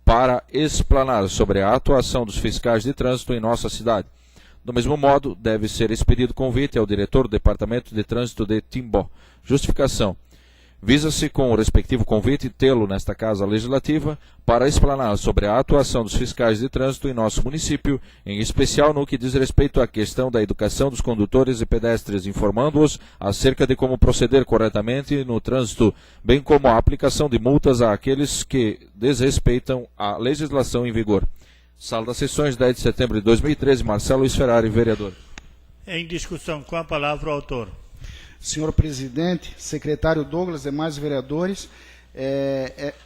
para explanar sobre a atuação dos fiscais de trânsito em nossa cidade. Do mesmo modo, deve ser expedido convite ao diretor do Departamento de Trânsito de Timbó. Justificação. Visa-se, com o respectivo convite, tê-lo nesta Casa Legislativa para explanar sobre a atuação dos fiscais de trânsito em nosso município, em especial no que diz respeito à questão da educação dos condutores e pedestres, informando-os acerca de como proceder corretamente no trânsito, bem como a aplicação de multas àqueles que desrespeitam a legislação em vigor. Sala das Sessões, 10 de setembro de 2013, Marcelo Luiz Ferrari, vereador. Em discussão, com a palavra o autor. Senhor presidente, secretário Douglas, demais vereadores,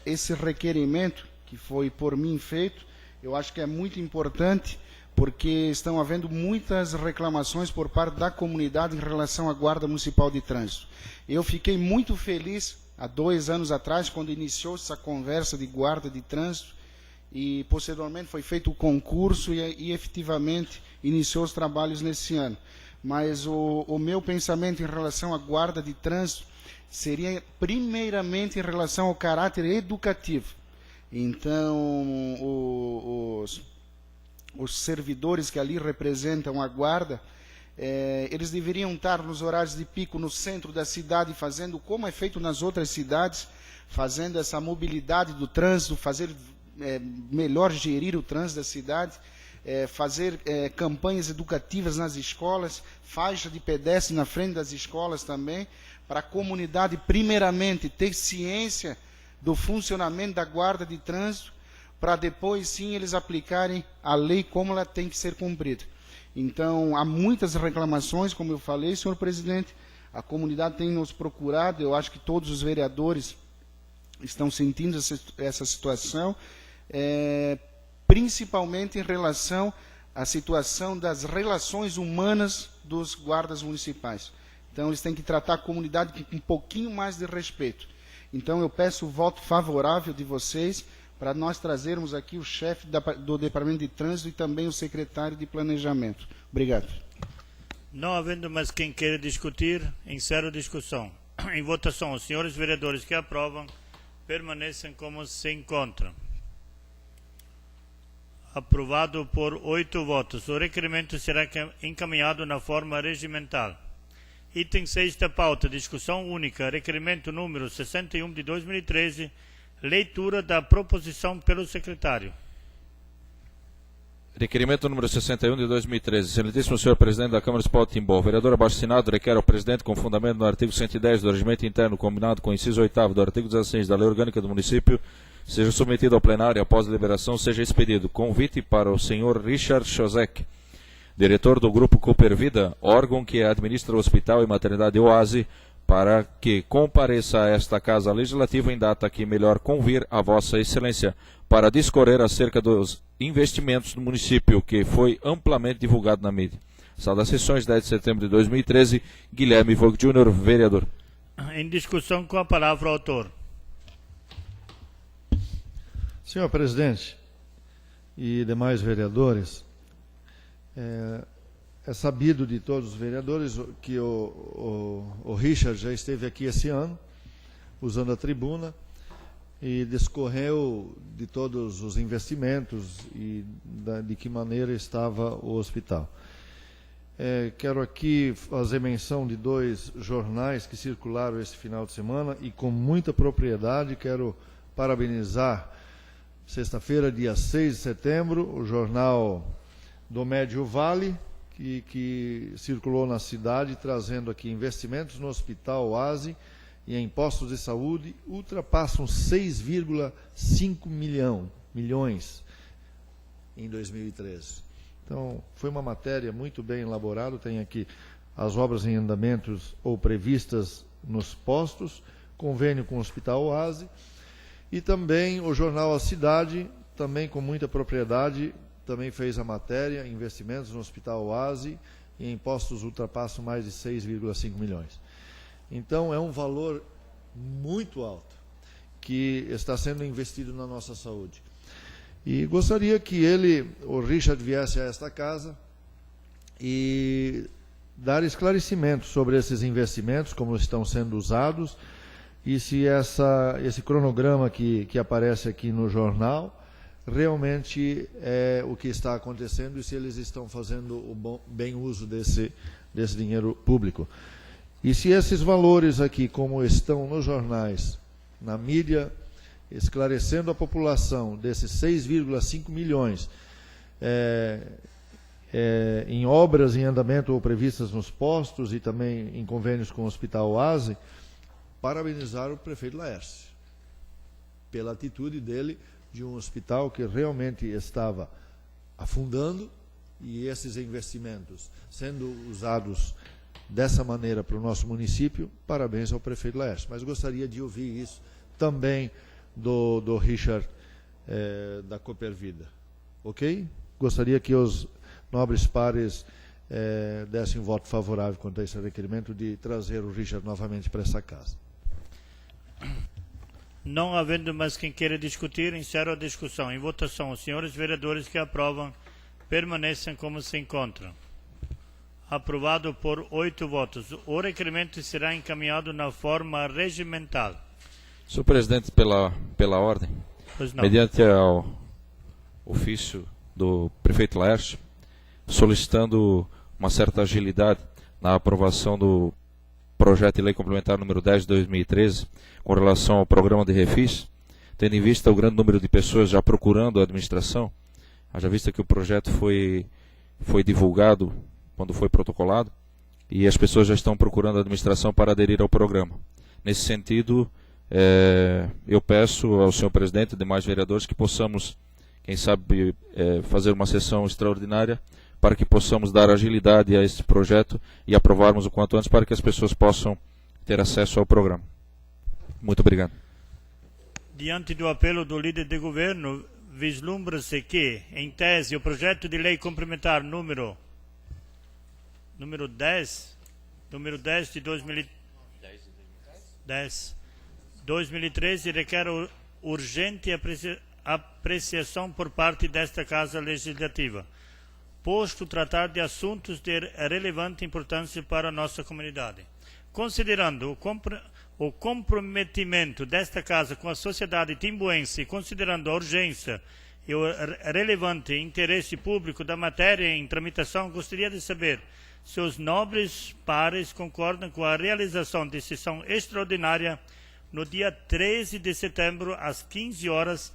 esse requerimento que foi por mim feito, eu acho que é muito importante, porque estão havendo muitas reclamações por parte da comunidade em relação à Guarda Municipal de Trânsito. Eu fiquei muito feliz, há 2 anos atrás, quando iniciou essa conversa de guarda de trânsito, e posteriormente foi feito o concurso e efetivamente iniciou os trabalhos nesse ano. Mas o meu pensamento em relação à guarda de trânsito seria primeiramente em relação ao caráter educativo. Então, os servidores que ali representam a guarda, eles deveriam estar nos horários de pico no centro da cidade, fazendo como é feito nas outras cidades, fazendo essa mobilidade do trânsito, fazer melhor gerir o trânsito da cidade, fazer campanhas educativas nas escolas, faixa de pedestre na frente das escolas também, para a comunidade primeiramente ter ciência do funcionamento da guarda de trânsito, para depois sim eles aplicarem a lei como ela tem que ser cumprida. Então, há muitas reclamações, como eu falei, senhor presidente, A comunidade tem nos procurado, eu acho que todos os vereadores estão sentindo essa situação, principalmente em relação à situação das relações humanas dos guardas municipais. Então, eles têm que tratar a comunidade com um pouquinho mais de respeito. Então, eu peço o voto favorável de vocês para nós trazermos aqui o chefe do Departamento de Trânsito e também o secretário de Planejamento. Obrigado. Não havendo mais quem queira discutir, encerro a discussão. Em votação, os senhores vereadores que aprovam permaneçam como se encontram. Aprovado por 8 votos. O requerimento será encaminhado na forma regimental. Item 6 da pauta, discussão única, requerimento número 61 de 2013, leitura da proposição pelo secretário. Requerimento número 61 de 2013. Excelentíssimo senhor presidente da Câmara Municipal de Timbó, o vereador abaixo assinado requer ao presidente, com fundamento no artigo 110 do Regimento Interno combinado com o inciso 8º do artigo 16 da Lei Orgânica do Município, seja submetido ao plenário e após deliberação seja expedido convite para o senhor Richard Chozek, diretor do Grupo Coopervida, órgão que administra o Hospital e Maternidade Oase, para que compareça a esta Casa Legislativa em data que melhor convir a Vossa Excelência, para discorrer acerca dos investimentos do município, que foi amplamente divulgado na mídia. Sala das Sessões, 10 de setembro de 2013, Guilherme Vogt Jr., vereador. Em discussão, com a palavra o autor. Senhor presidente e demais vereadores, é sabido de todos os vereadores que o Richard já esteve aqui esse ano, usando a tribuna, e discorreu de todos os investimentos e de que maneira estava o hospital. Quero aqui fazer menção de 2 jornais que circularam esse final de semana e com muita propriedade. Quero parabenizar, sexta-feira, dia 6 de setembro, o jornal do Médio Vale, que circulou na cidade, trazendo aqui investimentos no Hospital Oase e em postos de saúde, ultrapassam 6,5 milhões em 2013. Então, foi uma matéria muito bem elaborada, tem aqui as obras em andamentos ou previstas nos postos, convênio com o Hospital Oase, e também o jornal A Cidade, também com muita propriedade, também fez a matéria, investimentos no Hospital Oase e em postos ultrapassam mais de 6,5 milhões. Então, é um valor muito alto que está sendo investido na nossa saúde. E gostaria que o Richard, viesse a esta casa e dar esclarecimento sobre esses investimentos, como estão sendo usados, e se esse cronograma que aparece aqui no jornal realmente é o que está acontecendo e se eles estão fazendo o bem uso desse dinheiro público. E se esses valores aqui, como estão nos jornais, na mídia, esclarecendo a população desses 6,5 milhões em obras em andamento ou previstas nos postos e também em convênios com o Hospital Oase, parabenizar o prefeito Laércio pela atitude dele de um hospital que realmente estava afundando e esses investimentos sendo usados dessa maneira para o nosso município. Parabéns ao prefeito Laércio. Mas gostaria de ouvir isso também do Richard da Coopervida. Ok? Gostaria que os nobres pares dessem um voto favorável quanto a esse requerimento de trazer o Richard novamente para essa casa. Não havendo mais quem queira discutir, encerro a discussão. Em votação, os senhores vereadores que aprovam permaneçam como se encontram. Aprovado por 8 votos. O requerimento será encaminhado na forma regimental. Senhor presidente, pela ordem, mediante ao ofício do prefeito Laércio, solicitando uma certa agilidade na aprovação do projeto de lei complementar número 10 de 2013, com relação ao programa de refis, tendo em vista o grande número de pessoas já procurando a administração, haja vista que o projeto foi divulgado quando foi protocolado, e as pessoas já estão procurando a administração para aderir ao programa. Nesse sentido, eu peço ao senhor presidente e demais vereadores que possamos, quem sabe, fazer uma sessão extraordinária para que possamos dar agilidade a este projeto e aprovarmos o quanto antes para que as pessoas possam ter acesso ao programa. Muito obrigado. Diante do apelo do líder de governo, vislumbra-se que, em tese, o projeto de lei complementar número 10 de 2013 requer urgente apreciação por parte desta Casa Legislativa, posto tratar de assuntos de relevante importância para a nossa comunidade. Considerando o comprometimento desta Casa com a sociedade timbuense, considerando a urgência e o relevante interesse público da matéria em tramitação, gostaria de saber se os nobres pares concordam com a realização de sessão extraordinária no dia 13 de setembro, às 15 horas,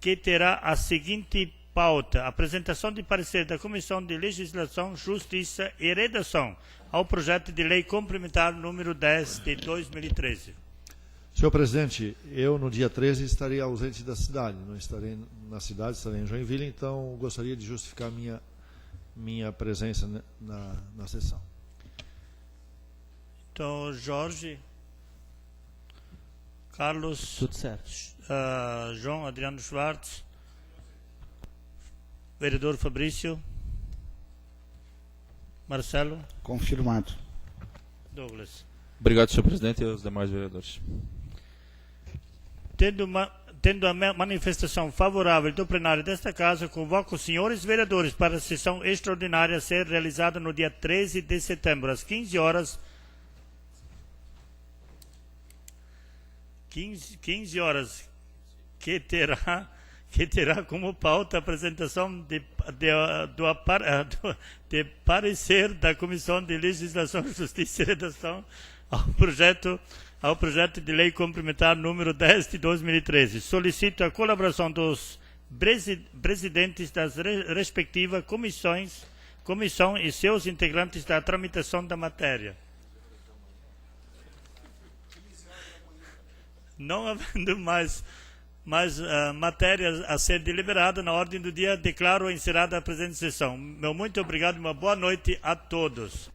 que terá a seguinte pauta: apresentação de parecer da Comissão de Legislação, Justiça e Redação ao projeto de lei complementar número 10 de 2013. Senhor presidente, eu no dia 13 estarei ausente da cidade, não estarei na cidade, estarei em Joinville, então gostaria de justificar minha presença na sessão. Então, Jorge, Carlos, Tudo certo. João Adriano Schwartz, vereador Fabrício, Marcelo, Confirmado. Douglas. Obrigado, senhor presidente, e aos demais vereadores. Tendo a manifestação favorável do plenário desta Casa, convoco os senhores vereadores para a sessão extraordinária a ser realizada no dia 13 de setembro, às 15 horas. 15 horas, que terá como pauta a apresentação de parecer da Comissão de Legislação, Justiça e Redação ao projeto de lei complementar número 10 de 2013. Solicito a colaboração dos presidentes das respectivas comissão e seus integrantes da tramitação da matéria. Não havendo mais matérias a ser deliberada na ordem do dia, declaro encerrada a presente sessão. Meu muito obrigado e uma boa noite a todos.